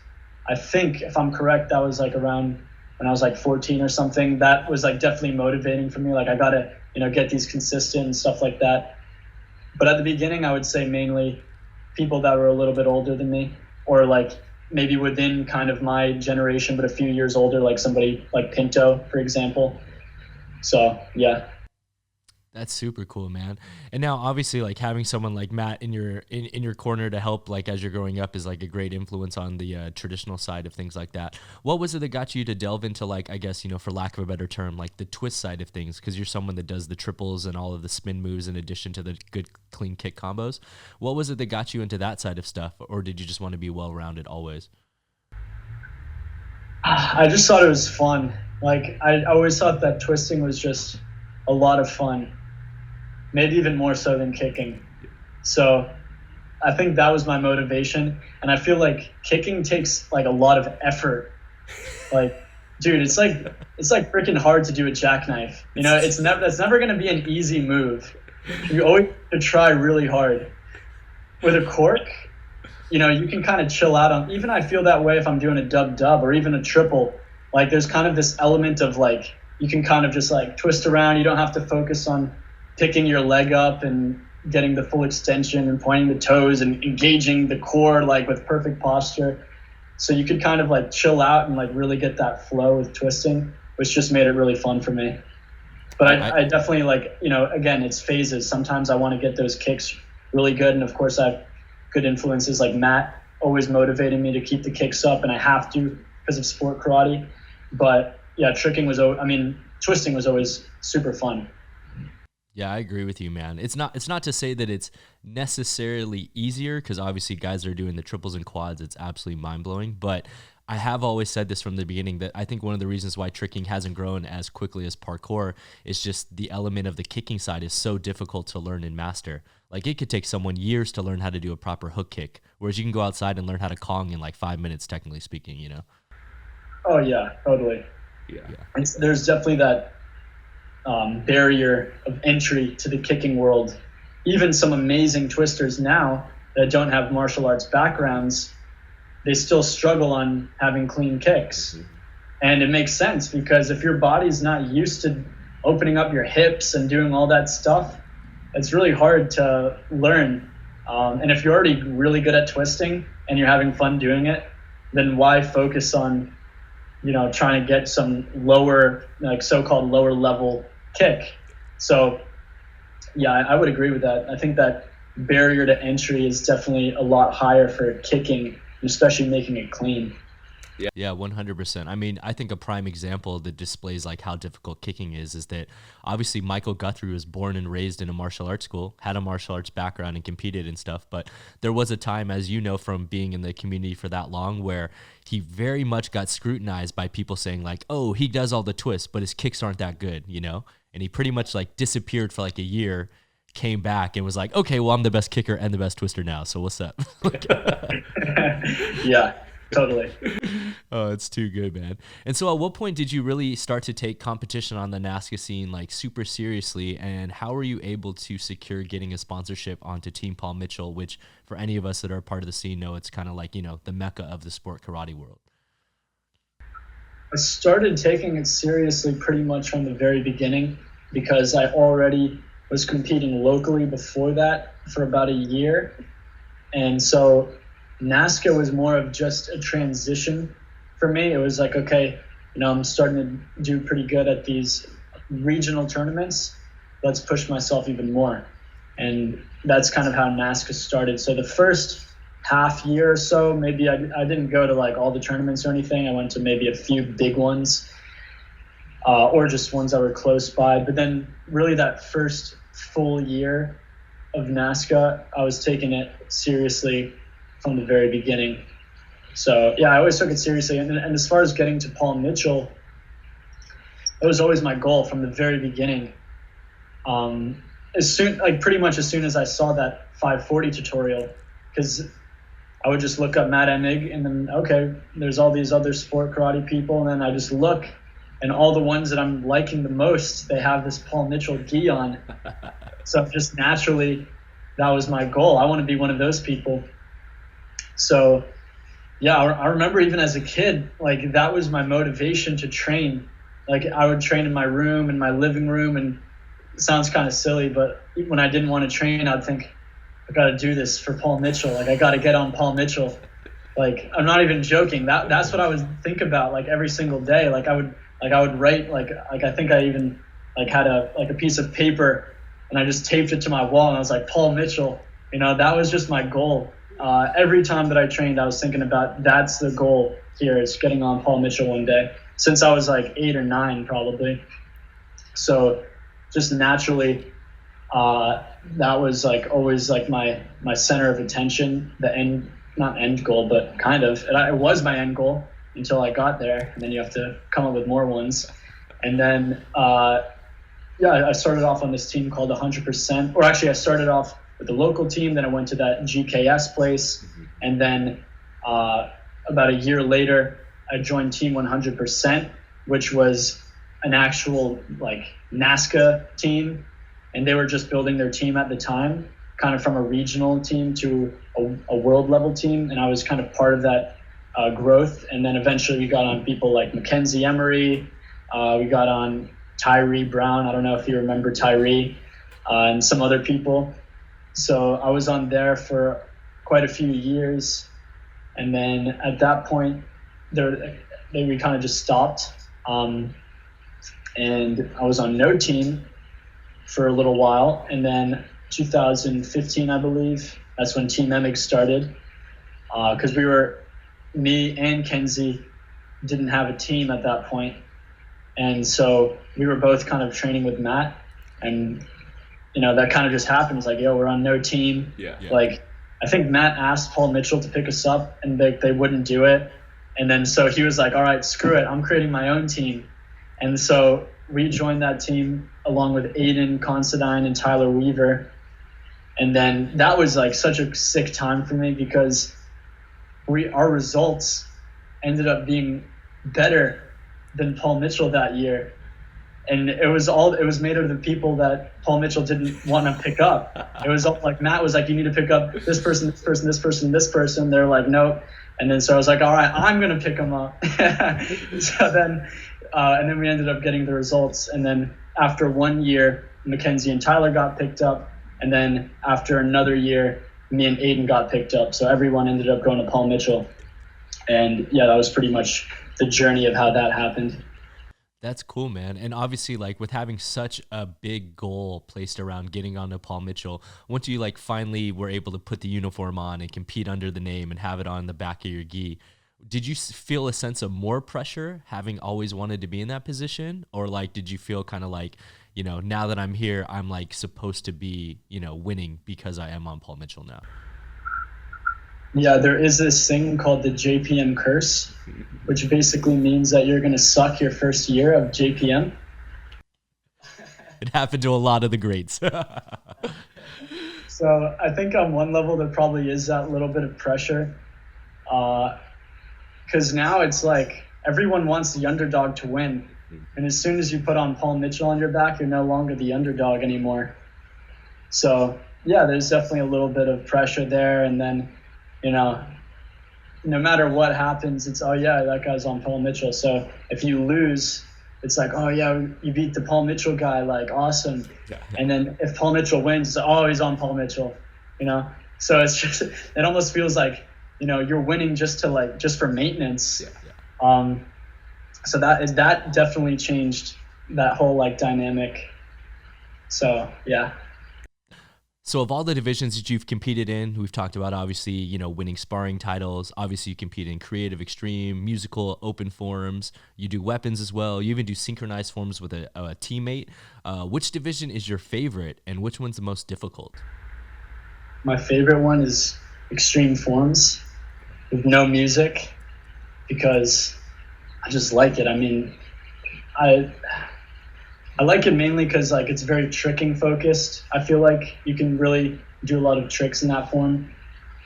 S1: I think if I'm correct, that was like around when I was like 14 or something. That was like definitely motivating for me. Like I gotta, get these consistent and stuff like that. But at the beginning, I would say mainly people that were a little bit older than me, or like maybe within kind of my generation, but a few years older, like somebody like Pinto, for example. So yeah.
S2: That's super cool, man. And now obviously like having someone like Matt in your corner to help like as you're growing up is like a great influence on the traditional side of things like that. What was it that got you to delve into like, I guess, for lack of a better term, like the twist side of things? Because you're someone that does the triples and all of the spin moves in addition to the good clean kick combos. What was it that got you into that side of stuff? Or did you just want to be well-rounded always?
S1: I just thought it was fun. Like I always thought that twisting was just a lot of fun. Maybe even more so than kicking. So I think that was my motivation. And I feel like kicking takes like a lot of effort. Like, dude, it's like freaking hard to do a jackknife. You know, that's never going to be an easy move. You always have to try really hard. With a cork, you know, you can kind of chill out on, even I feel that way if I'm doing a dub or even a triple. Like there's kind of this element of like, you can kind of just like twist around. You don't have to focus on picking your leg up and getting the full extension and pointing the toes and engaging the core like with perfect posture. So you could kind of like chill out and like really get that flow with twisting, which just made it really fun for me. But I definitely like, you know, again, it's phases. Sometimes I want to get those kicks really good. And of course I have good influences like Matt always motivating me to keep the kicks up, and I have to because of sport karate. But yeah, twisting was always super fun.
S2: Yeah, I agree with you, man. It's not to say that it's necessarily easier, because obviously guys that are doing the triples and quads, it's absolutely mind-blowing. But I have always said this from the beginning, that I think one of the reasons why tricking hasn't grown as quickly as parkour is just the element of the kicking side is so difficult to learn and master. Like it could take someone years to learn how to do a proper hook kick, whereas you can go outside and learn how to Kong in like 5 minutes, technically speaking, you know?
S1: Oh yeah, totally.
S3: Yeah.
S1: There's definitely that barrier of entry to the kicking world. Even some amazing twisters now that don't have martial arts backgrounds, they still struggle on having clean kicks. Mm-hmm. And it makes sense, because if your body's not used to opening up your hips and doing all that stuff, it's really hard to learn. And if you're already really good at twisting and you're having fun doing it, then why focus on, you know, trying to get some lower, like so-called lower level kick? So yeah, I would agree with that. I think that barrier to entry is definitely a lot higher for kicking, especially making it clean.
S2: Yeah, 100%. I mean, I think a prime example that displays like how difficult kicking is that obviously Michael Guthrie was born and raised in a martial arts school, had a martial arts background and competed and stuff. But there was a time, as you know, from being in the community for that long, where he very much got scrutinized by people saying like, oh, he does all the twists, but his kicks aren't that good, you know? And he pretty much like disappeared for like a year, came back and was like, okay, well, I'm the best kicker and the best twister now, so what's up?
S1: Yeah, totally.
S2: Oh, it's too good, man. And so at what point did you really start to take competition on the NASKA scene like super seriously, and how were you able to secure getting a sponsorship onto Team Paul Mitchell, which for any of us that are part of the scene know it's kind of like, you know, the mecca of the sport karate world?
S1: I started taking it seriously pretty much from the very beginning, because I already was competing locally before that for about a year. And so NASKA was more of just a transition for me. It was like, okay, you know, I'm starting to do pretty good at these regional tournaments. Let's push myself even more. And that's kind of how NASKA started. So the first half year or so, maybe I didn't go to like all the tournaments or anything. I went to maybe a few big ones, or just ones that were close by. But then really that first full year of NASKA, I was taking it seriously from the very beginning. So yeah, I always took it seriously. And as far as getting to Paul Mitchell, it was always my goal from the very beginning. Pretty much as soon as I saw that 540 tutorial, because I would just look up Matt Emig, and then, okay, there's all these other sport karate people. And then I just look, and all the ones that I'm liking the most, they have this Paul Mitchell gi on. So just naturally, that was my goal. I want to be one of those people. So yeah, I remember even as a kid, like that was my motivation to train. Like I would train in my room, in my living room, and it sounds kind of silly, but when I didn't want to train, I'd think, I got to do this for Paul Mitchell. Like I got to get on Paul Mitchell. Like I'm not even joking. That's what I would think about like every single day. Like I would write like I think I even like had a piece of paper, and I just taped it to my wall, and I was like, Paul Mitchell. You know, that was just my goal. Every time that I trained, I was thinking about, that's the goal here, is getting on Paul Mitchell one day, since I was like 8 or 9 probably. So just naturally, that was like always like my center of attention, not end goal, but kind of. It was my end goal until I got there, and then you have to come up with more ones. And then, I started off on this team called 100%, or actually I started off with the local team. Then I went to that GKS place. And then about a year later, I joined Team 100%, which was an actual like NASKA team. And they were just building their team at the time, kind of from a regional team to a world level team. And I was kind of part of that growth. And then eventually we got on people like Mackenzie Emery. We got on Tyree Brown. I don't know if you remember Tyree, and some other people. So I was on there for quite a few years. And then at that point, we kind of just stopped. And I was on no team for a little while. And then 2015, I believe, that's when Team Emmett started. Because me and Kenzie didn't have a team at that point. And so we were both kind of training with Matt. And, that kind of just happens. Like, yo, we're on no team.
S3: Yeah.
S1: Like, I think Matt asked Paul Mitchell to pick us up, and they wouldn't do it. And then so he was like, all right, screw it. I'm creating my own team. And so we joined that team along with Aiden Considine and Tyler Weaver. And then that was like such a sick time for me because our results ended up being better than Paul Mitchell that year. And it was made of the people that Paul Mitchell didn't want to pick up. It was all like, Matt was like, you need to pick up this person, this person, this person, this person. They're like, nope. And then so I was like, all right, I'm going to pick them up. So then, and then we ended up getting the results. And then after 1 year, Mackenzie and Tyler got picked up. And then after another year, me and Aiden got picked up. So everyone ended up going to Paul Mitchell. And yeah, that was pretty much the journey of how that happened.
S2: That's cool, man. And obviously, like, with having such a big goal placed around getting onto Paul Mitchell, once you like finally were able to put the uniform on and compete under the name and have it on the back of your gi, did you feel a sense of more pressure having always wanted to be in that position? Or like, did you feel kind of like, now that I'm here, I'm like supposed to be, winning because I am on Paul Mitchell now?
S1: Yeah, there is this thing called the JPM curse, which basically means that you're going to suck your first year of JPM.
S2: It happened to a lot of the greats.
S1: So I think on one level there probably is that little bit of pressure. Because now it's like everyone wants the underdog to win. And as soon as you put on Paul Mitchell on your back, you're no longer the underdog anymore. So yeah, there's definitely a little bit of pressure there. And then, no matter what happens, it's, oh yeah, that guy's on Paul Mitchell. So if you lose, it's like, oh yeah, you beat the Paul Mitchell guy, like awesome. Yeah. And then if Paul Mitchell wins, it's, oh, he's on Paul Mitchell, So it's just, it almost feels like, you're winning just for maintenance. Yeah. So that definitely changed that whole like dynamic. So yeah.
S2: So of all the divisions that you've competed in, we've talked about obviously, winning sparring titles. Obviously, you compete in creative, extreme, musical, open forms. You do weapons as well. You even do synchronized forms with a teammate. Which division is your favorite, and which one's the most difficult?
S1: My favorite one is extreme forms with no music, because I just like it. I mean, I like it mainly because like it's very tricking focused. I feel like you can really do a lot of tricks in that form.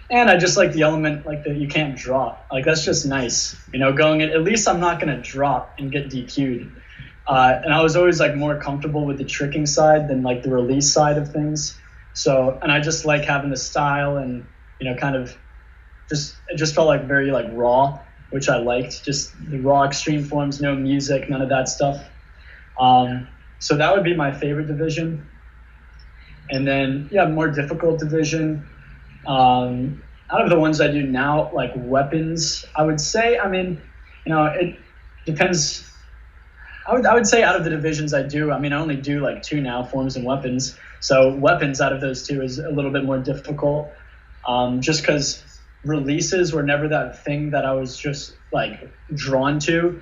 S1: And I just like the element like that you can't drop. Like that's just nice. Going in, at least I'm not gonna drop and get DQ'd. And I was always like more comfortable with the tricking side than like the release side of things. So, and I just like having the style and, kind of it just felt like very like raw, which I liked. Just the raw extreme forms, no music, none of that stuff. So that would be my favorite division. And then, yeah, more difficult division. Out of the ones I do now, like weapons, I would say, it depends. I would say out of the divisions I do, I only do like 2 now, forms and weapons. So weapons out of those 2 is a little bit more difficult. Just because releases were never that thing that I was just like drawn to.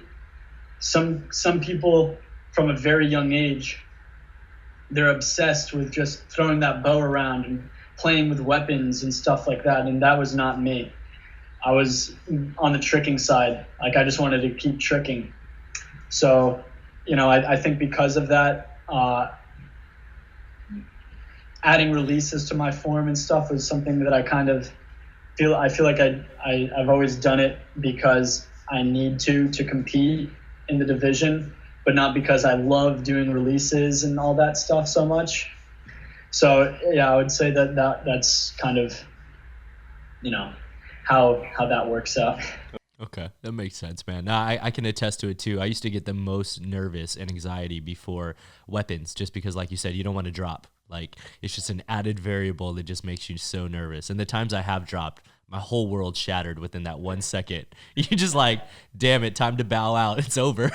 S1: Some people from a very young age, they're obsessed with just throwing that bow around and playing with weapons and stuff like that. And that was not me. I was on the tricking side. Like I just wanted to keep tricking. So, I think because of that, adding releases to my form and stuff was something that I kind of feel like I've always done it because I need to compete in the division, but not because I love doing releases and all that stuff so much. So yeah, I would say that's kind of, you know, how that works out.
S2: Okay, that makes sense, man. Now, I can attest to it too. I used to get the most nervous and anxiety before weapons, just because, like you said, you don't want to drop. Like, it's just an added variable that just makes you so nervous. And the times I have dropped, my whole world shattered within that 1 second. You're just like, damn it, time to bow out. It's over.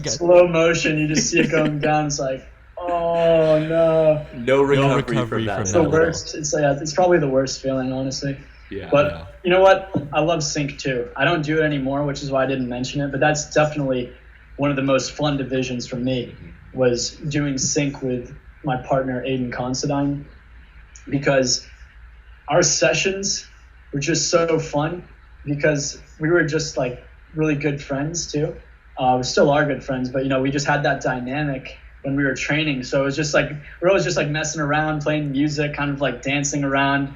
S1: Slow motion, you just see it going down. It's like, oh no.
S3: No recovery from that.
S1: It's the worst. It's probably the worst feeling, honestly.
S3: Yeah.
S1: But you know what? I love sync too. I don't do it anymore, which is why I didn't mention it. But that's definitely one of the most fun divisions for me, was doing sync with my partner Aiden Considine, because our sessions were just so fun because we were just like really good friends too. We still are good friends, but you know, we just had that dynamic when we were training. So it was just like, we're always just like messing around, playing music, kind of like dancing around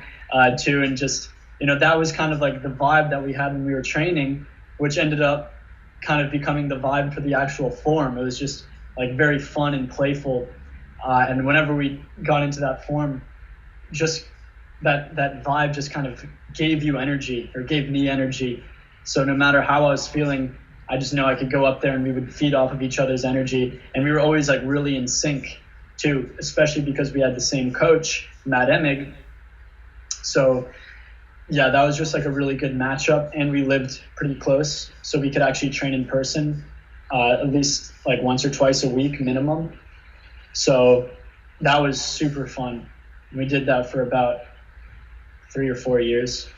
S1: too. And just, you know, that was kind of like the vibe that we had when we were training, which ended up kind of becoming the vibe for the actual form. It was just like very fun and playful. And whenever we got into that form, just that vibe just kind of gave you energy, or gave me energy. So no matter how I was feeling, I just know I could go up there and we would feed off of each other's energy. And we were always like really in sync too, especially because we had the same coach, Matt Emmett. So yeah, that was just like a really good matchup, and we lived pretty close, so we could actually train in person at least like once or twice a week minimum. So that was super fun. We did that for about 3 or 4 years.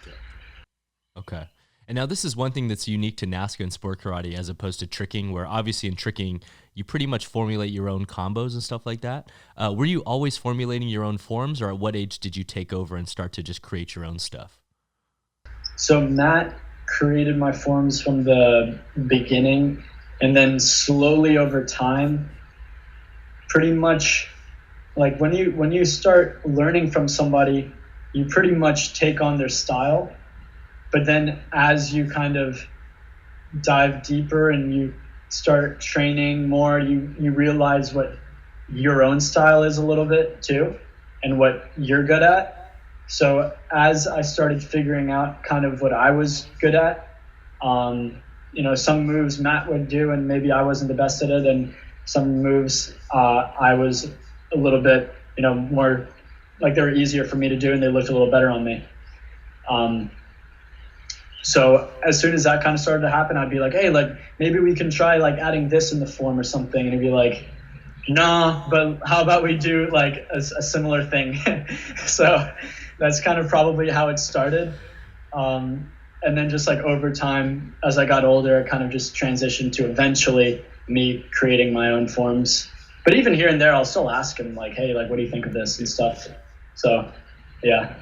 S2: Okay. And now this is one thing that's unique to NASKA and sport karate as opposed to tricking, where obviously in tricking, you pretty much formulate your own combos and stuff like that. Were you always formulating your own forms, or at what age did you take over and start to just create your own stuff?
S1: So Matt created my forms from the beginning, and then slowly over time, pretty much like when you start learning from somebody, you pretty much take on their style. But then as you kind of dive deeper and you start training more, you realize what your own style is a little bit too, and what you're good at. So as I started figuring out kind of what I was good at, you know, some moves Matt would do and maybe I wasn't the best at it, and some moves I was a little bit, you know, more like they were easier for me to do and they looked a little better on me. So as soon as that kind of started to happen, I'd be like, hey, like maybe we can try like adding this in the form or something. And he'd be like, nah, but how about we do like a similar thing? So that's kind of probably how it started. And then just like over time, as I got older, I kind of just transitioned to eventually me creating my own forms. But even here and there, I'll still ask him like, hey, like, what do you think of this and stuff? So, yeah.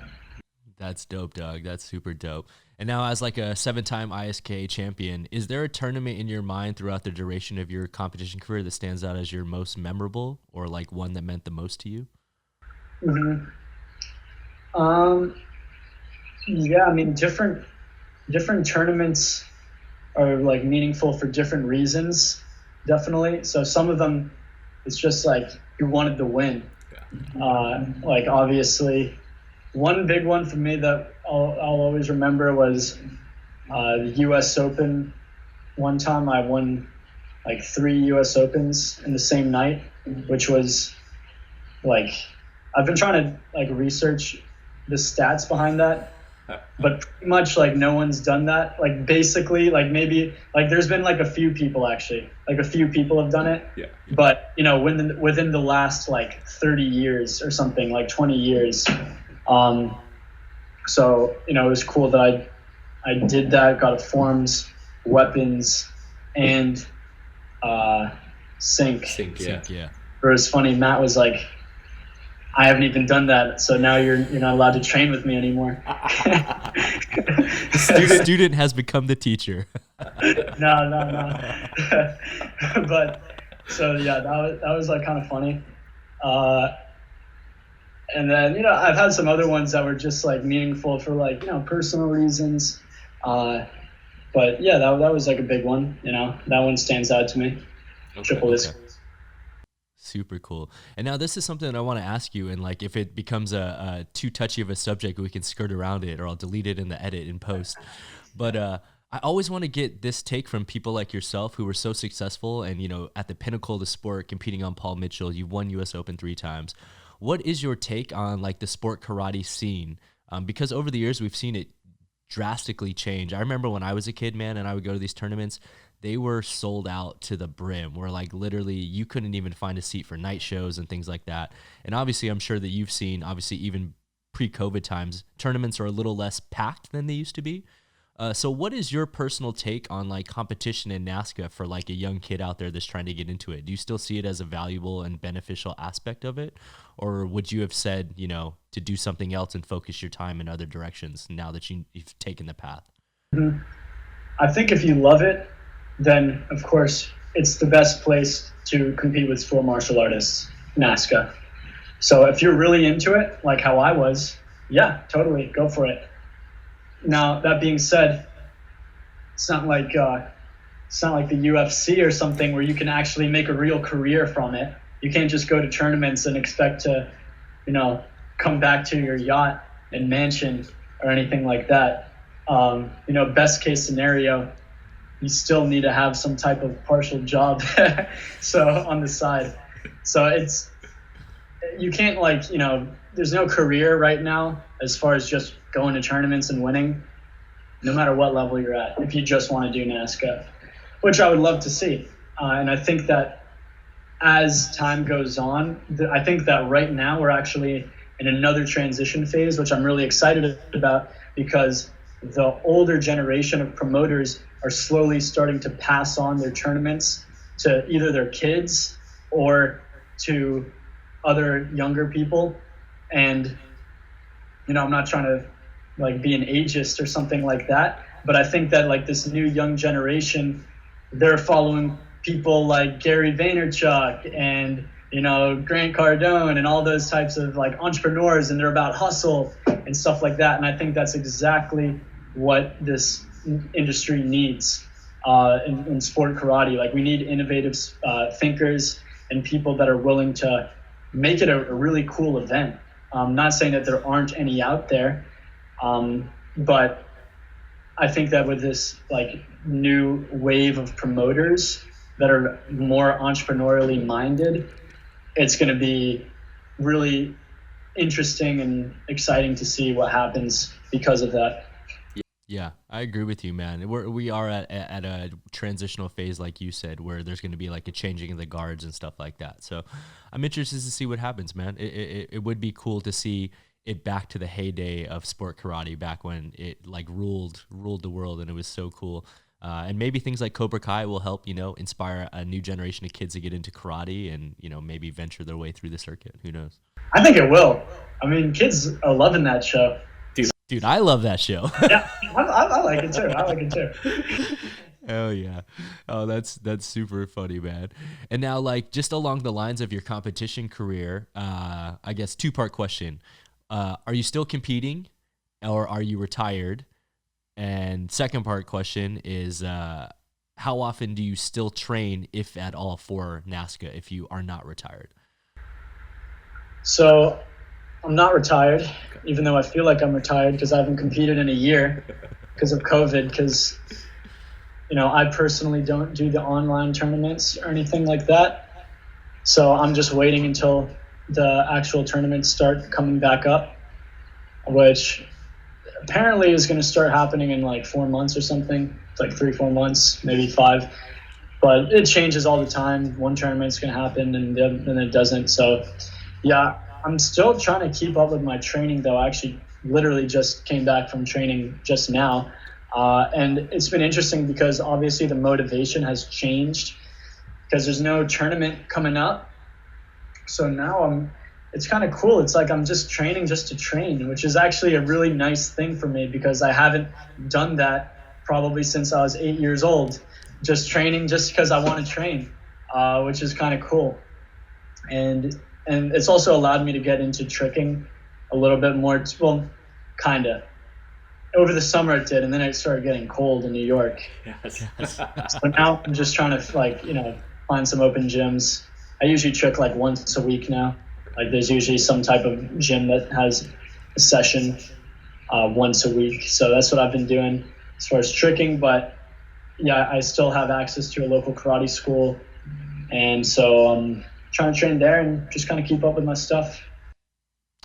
S2: That's dope, Doug. That's super dope. And now as like a 7-time ISKA champion, is there a tournament in your mind throughout the duration of your competition career that stands out as your most memorable, or like one that meant the most to you?
S1: Mm-hmm. Yeah, I mean, different tournaments are like meaningful for different reasons, definitely. So some of them, it's just like you wanted to win. Like obviously, one big one for me that I'll always remember was the U.S. Open. One time I won like 3 U.S. Opens in the same night, which was like, I've been trying to like research the stats behind that, but pretty much like no one's done that. Like basically, like maybe like there's been like a few people actually, like a few people have done it.
S3: Yeah.
S1: But you know, within the last like 30 years or something, like 20 years. So you know, it was cool that I did that. Got forms, weapons, and sync.
S2: Yeah.
S1: It was funny. Matt was like, I haven't even done that, so now you're not allowed to train with me anymore.
S2: The student has become the teacher.
S1: No. But so yeah, that was like kind of funny. And then, I've had some other ones that were just like meaningful for like, personal reasons. But yeah, that was like a big one. That one stands out to me. Triple ISKA.
S2: Super cool. And now this is something that I want to ask you, and like if it becomes a too touchy of a subject, we can skirt around it, or I'll delete it in the edit in post. But I always want to get this take from people like yourself who were so successful and, at the pinnacle of the sport, competing on Paul Mitchell. You've won US Open 3 times. What is your take on like the sport karate scene? Because over the years, we've seen it drastically change. I remember when I was a kid, man, and I would go to these tournaments, they were sold out to the brim, where like literally you couldn't even find a seat for night shows and things like that. And obviously, I'm sure that you've seen, obviously, even pre-COVID times, tournaments are a little less packed than they used to be. So what is your personal take on like competition in NASKA for like a young kid out there that's trying to get into it? Do you still see it as a valuable and beneficial aspect of it? Or would you have said, to do something else and focus your time in other directions now that you've taken the path?
S1: Mm-hmm. I think if you love it, then of course it's the best place to compete with sport martial artists, NASKA. So if you're really into it, like how I was, yeah, totally, go for it. Now, that being said, it's not like the UFC or something where you can actually make a real career from it. You can't just go to tournaments and expect to, come back to your yacht and mansion or anything like that. Best case scenario, you still need to have some type of partial job so on the side. So you can't there's no career right now as far as just going to tournaments and winning, no matter what level you're at, if you just want to do NASKA, which I would love to see. And I think that as time goes on, I think that right now we're actually in another transition phase, which I'm really excited about, because the older generation of promoters are slowly starting to pass on their tournaments to either their kids or to other younger people. And, I'm not trying to be an ageist or something like that, but I think that this new young generation, they're following people like Gary Vaynerchuk and, Grant Cardone and all those types of entrepreneurs, and they're about hustle and stuff like that. And I think that's exactly what this industry needs in sport karate. We need innovative thinkers and people that are willing to make it a really cool event. I'm not saying that there aren't any out there, but I think that with this new wave of promoters that are more entrepreneurially minded, it's going to be really interesting and exciting to see what happens because of that.
S2: Yeah, I agree with you, man. We are at a transitional phase, like you said, where there's going to be a changing of the guards and stuff like that. So I'm interested to see what happens, man. It would be cool to see it back to the heyday of sport karate, back when it ruled the world, and it was so cool. And maybe things like Cobra Kai will help, inspire a new generation of kids to get into karate and, maybe venture their way through the circuit. Who knows?
S1: I think it will. I mean, kids are loving that show.
S2: Dude, I love that show.
S1: Yeah, I like it too.
S2: Oh yeah. Oh, that's super funny, man. And now, just along the lines of your competition career, I guess 2-part question. Are you still competing, or are you retired? And second part question is, how often do you still train, if at all, for NASKA if you are not retired?
S1: So I'm not retired, even though I feel like I'm retired because I haven't competed in a year because of COVID, because, I personally don't do the online tournaments or anything like that. So I'm just waiting until the actual tournaments start coming back up, which apparently is going to start happening in 4 months or something. It's 3-4 months, maybe 5. But it changes all the time. One tournament's going to happen and then it doesn't. So, yeah, I'm still trying to keep up with my training, though. I actually literally just came back from training just now. And it's been interesting because obviously the motivation has changed because there's no tournament coming up. So now it's kind of cool. It's I'm just training just to train, which is actually a really nice thing for me because I haven't done that probably since I was 8 years old, just training just because I want to train, which is kind of cool. And and it's also allowed me to get into tricking a little bit more. Well, kind of. Over the summer it did, and then it started getting cold in New York.
S3: Yes.
S1: So now I'm just trying to find some open gyms. I usually trick like once a week now. Like there's usually some type of gym that has a session once a week. So that's what I've been doing as far as tricking. But yeah, I still have access to a local karate school, and so I'm trying to train there and just kind of keep up with my stuff.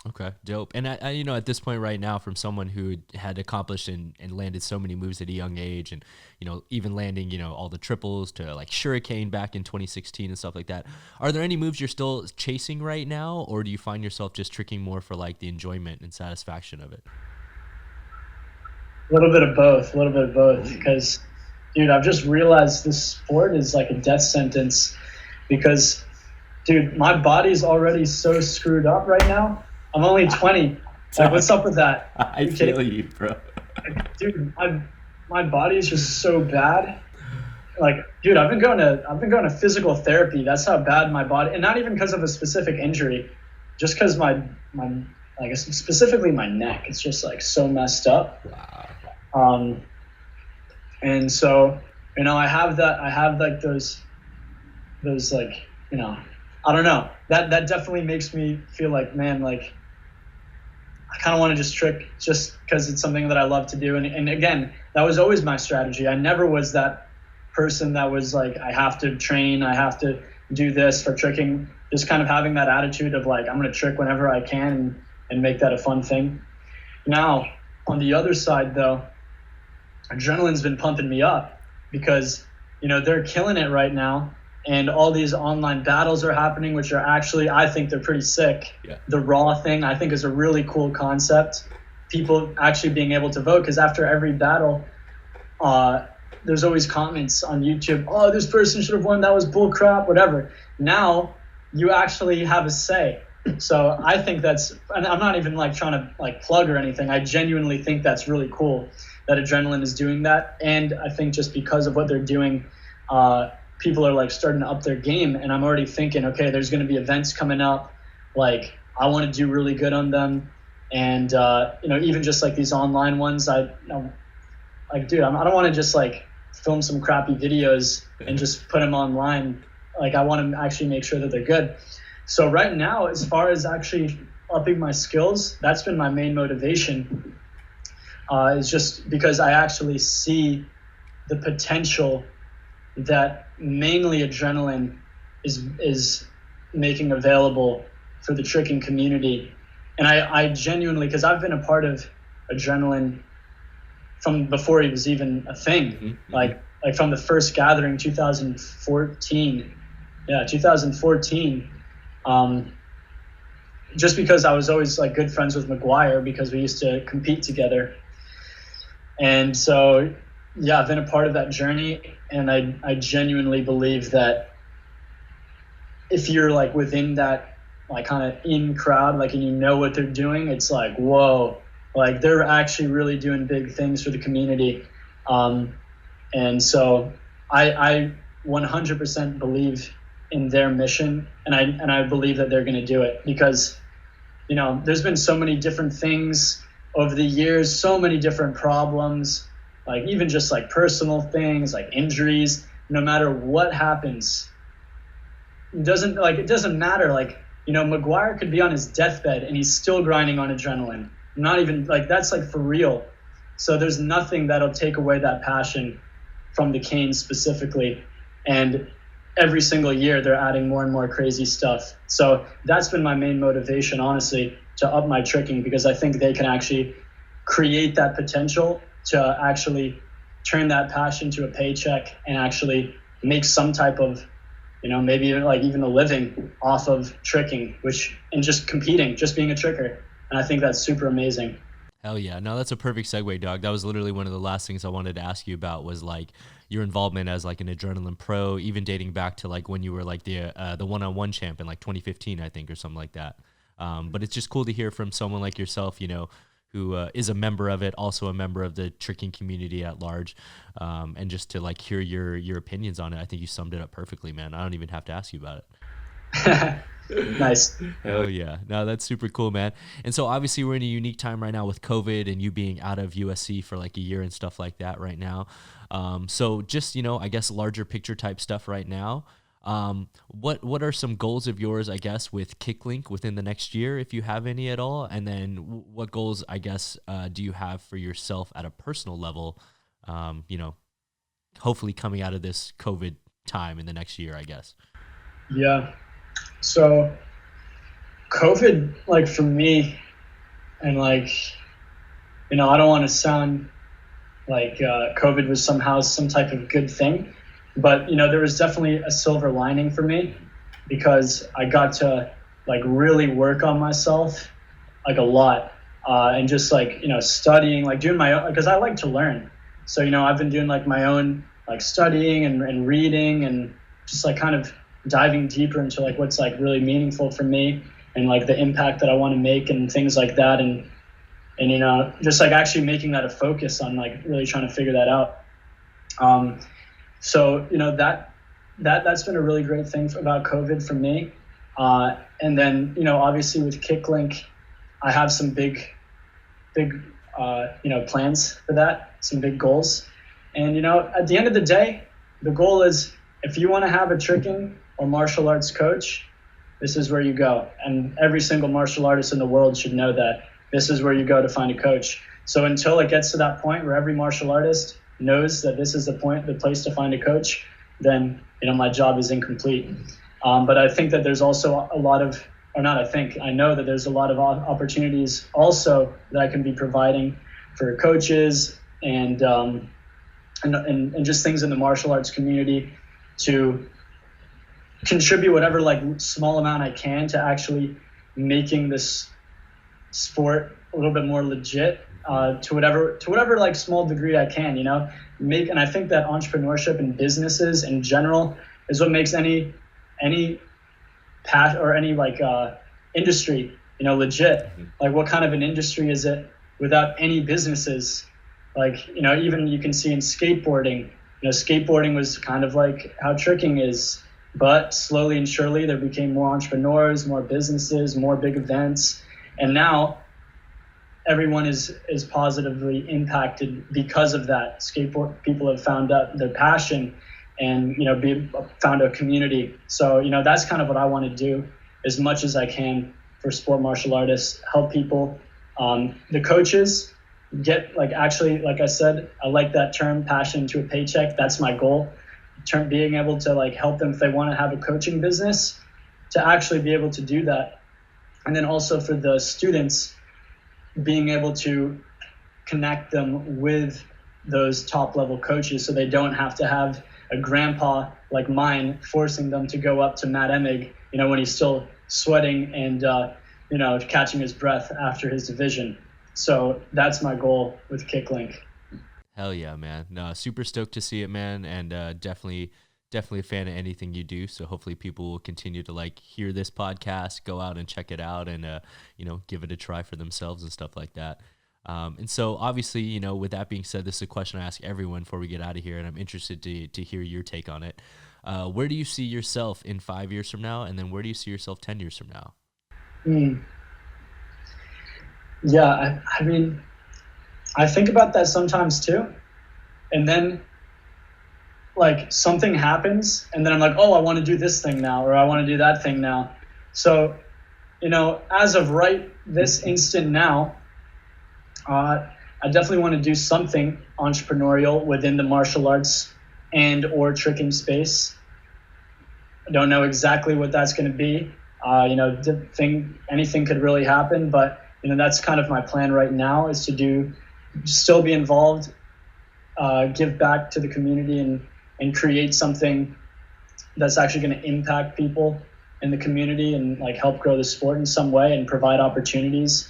S2: Okay, dope. And I at this point right now, from someone who had accomplished and landed so many moves at a young age, and even landing all the triples to like Shuriken back in 2016 and stuff like that, are there any moves you're still chasing right now, or do you find yourself just tricking more for like the enjoyment and satisfaction of it?
S1: A little bit of both. Because, dude, I've just realized this sport is like a death sentence. Because, dude, my body's already so screwed up right now. I'm only 20. Like, what's up with that?
S3: I feel you, bro.
S1: Dude, my body is just so bad. Like, dude, I've been going to physical therapy. That's how bad my body, and not even because of a specific injury, just because my specifically my neck, it's just like so messed up.
S3: Wow.
S1: And so, I have like those like, I don't know. That definitely makes me feel like, man, like I kind of want to just trick just because it's something that I love to do. And again, that was always my strategy. I never was that person that was like, I have to train, I have to do this for tricking. Just kind of having that attitude of like, I'm going to trick whenever I can and make that a fun thing. Now, on the other side though, adrenaline's been pumping me up because, they're killing it right now. And all these online battles are happening, which are actually, I think they're pretty sick.
S3: Yeah.
S1: The Raw thing, I think, is a really cool concept. People actually being able to vote, because after every battle, there's always comments on YouTube, oh, this person should have won, that was bull crap, whatever. Now, you actually have a say. So I think and I'm not even like trying to like plug or anything. I genuinely think that's really cool that Adrenaline is doing that. And I think just because of what they're doing, people are like starting to up their game, and I'm already thinking, okay, there's going to be events coming up. Like I want to do really good on them. And, even just like these online ones, I don't want to just like film some crappy videos and just put them online. Like I want to actually make sure that they're good. So right now, as far as actually upping my skills, that's been my main motivation, is just because I actually see the potential that mainly Adrenaline is making available for the tricking community. And I genuinely, because I've been a part of Adrenaline from before he was even a thing,
S3: Mm-hmm.
S1: like from the first gathering, 2014. Yeah, 2014. Just because I was always like good friends with McGuire because we used to compete together. And so, yeah, I've been a part of that journey, and I genuinely believe that if you're like within that like kind of in crowd, like, and you know what they're doing, it's like, whoa, like they're actually really doing big things for the community. And so I 100% believe in their mission, and I believe that they're going to do it because, there's been so many different things over the years, so many different problems, like even just like personal things, like injuries. No matter what happens, it doesn't matter. Like, McGuire could be on his deathbed and he's still grinding on Adrenaline. Not even like, that's like for real. So there's nothing that'll take away that passion from the Canes specifically. And every single year they're adding more and more crazy stuff. So that's been my main motivation, honestly, to up my tricking, because I think they can actually create that potential to actually turn that passion to a paycheck and actually make some type of, maybe even a living off of tricking, and just competing, just being a tricker. And I think that's super amazing.
S2: Hell yeah. No, that's a perfect segue, dog. That was literally one of the last things I wanted to ask you about, was like your involvement as like an Adrenaline pro, even dating back to like when you were like the one-on-one champ in like 2015, I think, or something like that. But it's just cool to hear from someone like yourself, who is a member of it, also a member of the tricking community at large, and just to like hear your opinions on it. I think you summed it up perfectly, man. I don't even have to ask you about it.
S1: Nice.
S2: Oh yeah, no, that's super cool, man. And so obviously we're in a unique time right now with COVID and you being out of USC for like a year and stuff like that right now. So just I guess larger picture type stuff right now. What are some goals of yours, I guess, with Kicklink within the next year, if you have any at all? And then what goals, I guess, do you have for yourself at a personal level? Hopefully coming out of this COVID time in the next year, I guess.
S1: Yeah. So COVID, like for me, and like, I don't want to sound like COVID was somehow some type of good thing, but there was definitely a silver lining for me because I got to like really work on myself like a lot, and just like studying, like doing my own, because I like to learn. So I've been doing like my own like studying and reading and just like kind of diving deeper into like what's like really meaningful for me and like the impact that I want to make and things like that, and just like actually making that a focus on like really trying to figure that out. So that's been a really great thing about COVID for me. And then obviously with Kiklink, I have some big plans for that, some big goals. And at the end of the day, the goal is if you want to have a tricking or martial arts coach, this is where you go. And every single martial artist in the world should know that this is where you go to find a coach. So until it gets to that point where every martial artist knows that this is the place to find a coach, then my job is incomplete. But I think that there's also a lot of, or not I think, I know that there's a lot of opportunities also that I can be providing for coaches and just things in the martial arts community to contribute whatever like small amount I can to actually making this sport a little bit more legit, to whatever like small degree I can, and I think that entrepreneurship and businesses in general is what makes any path or any like industry legit. Like what kind of an industry is it without any businesses? Like even you can see in skateboarding, skateboarding was kind of like how tricking is, but slowly and surely there became more entrepreneurs, more businesses, more big events, and now everyone is positively impacted because of that. Skateboard people have found out their passion and found a community. So that's kind of what I want to do as much as I can for sport martial artists, help people. The coaches get actually, like I said, I like that term, passion to a paycheck. That's my goal. Being able to help them if they want to have a coaching business, to actually be able to do that. And then also for the students, being able to connect them with those top level coaches so they don't have to have a grandpa like mine forcing them to go up to Matt Emig, when he's still sweating and catching his breath after his division. So that's my goal with Kiklink.
S2: Hell yeah, man. No, super stoked to see it, man. And definitely a fan of anything you do. So hopefully people will continue to hear this podcast, go out and check it out and, give it a try for themselves and stuff like that. And so obviously, with that being said, this is a question I ask everyone before we get out of here, and I'm interested to hear your take on it. Where do you see yourself in 5 years from now? And then where do you see yourself 10 years from now?
S1: Yeah, I mean, I think about that sometimes too. And then something happens and then I'm like, oh, I want to do this thing now, or I want to do that thing now. So, as of this instant now, I definitely want to do something entrepreneurial within the martial arts and or tricking space. I don't know exactly what that's going to be. Anything could really happen, but that's kind of my plan right now, is to still be involved, give back to the community and create something that's actually going to impact people in the community and help grow the sport in some way and provide opportunities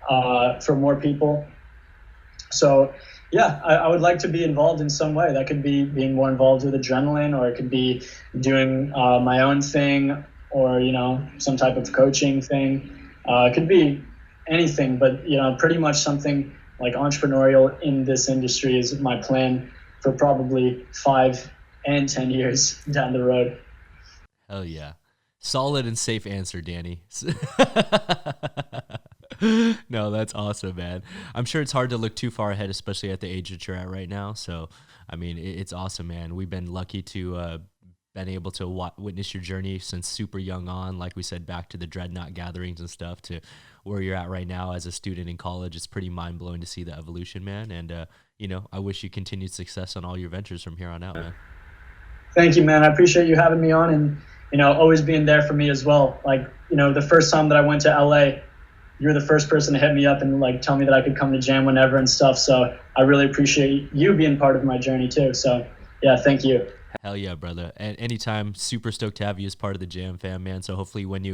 S1: for more people. So yeah, I would like to be involved in some way. That could be being more involved with adrenaline, or it could be doing my own thing, or some type of coaching thing. It could be anything, but pretty much something entrepreneurial in this industry is my plan for probably 5 and 10 years down the road.
S2: Hell yeah. Solid and safe answer, Danny. No, that's awesome, man. I'm sure it's hard to look too far ahead, especially at the age that you're at right now. So, I mean, it's awesome, man. We've been lucky to been able to witness your journey since super young on, like we said, back to the Dreadnought gatherings and stuff to where you're at right now as a student in college. It's pretty mind blowing to see the evolution, man. And, you know, I wish you continued success on all your ventures from here on out, man.
S1: Thank you, man. I appreciate you having me on and, you know, always being there for me as well. Like, you know, the first time that I went to LA, you were the first person to hit me up and like tell me that I could come to Jam whenever and stuff. So I really appreciate you being part of my journey too. So yeah, thank you.
S2: Hell yeah, brother. And anytime, super stoked to have you as part of the Jam fam, man. So hopefully when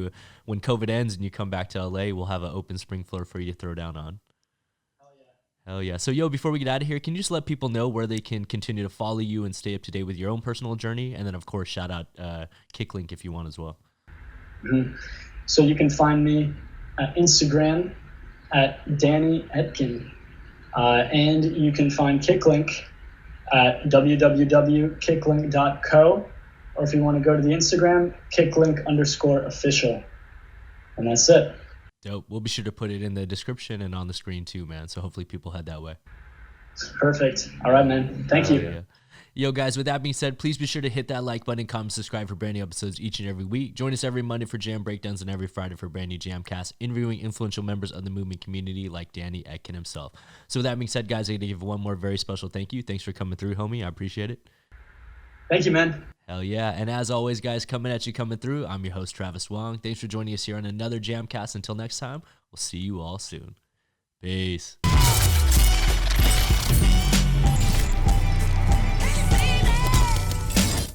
S2: COVID ends and you come back to LA, we'll have an open spring floor for you to throw down on. Hell yeah. So, yo, before we get out of here, can you just let people know where they can continue to follow you and stay up to date with your own personal journey? And then, of course, shout out Kiklink if you want as well.
S1: Mm-hmm. So you can find me at Instagram at Danny Etkin. And you can find Kiklink at www.kicklink.co. Or if you want to go to the Instagram, Kiklink_official. And that's it.
S2: Dope. We'll be sure to put it in the description and on the screen too, man. So hopefully people head that way.
S1: Perfect. All right, man. Thank you.
S2: Yeah. Yo, guys, with that being said, please be sure to hit that like button, comment, subscribe for brand new episodes each and every week. Join us every Monday for Jam Breakdowns and every Friday for brand new JAMCast, interviewing influential members of the movement community like Danny Etkin himself. So with that being said, guys, I got to give one more very special thank you. Thanks for coming through, homie. I appreciate it.
S1: Thank you, man.
S2: Hell yeah. And as always, guys, coming through, I'm your host, Travis Wong. Thanks for joining us here on another JAMCast. Until next time, we'll see you all soon. Peace.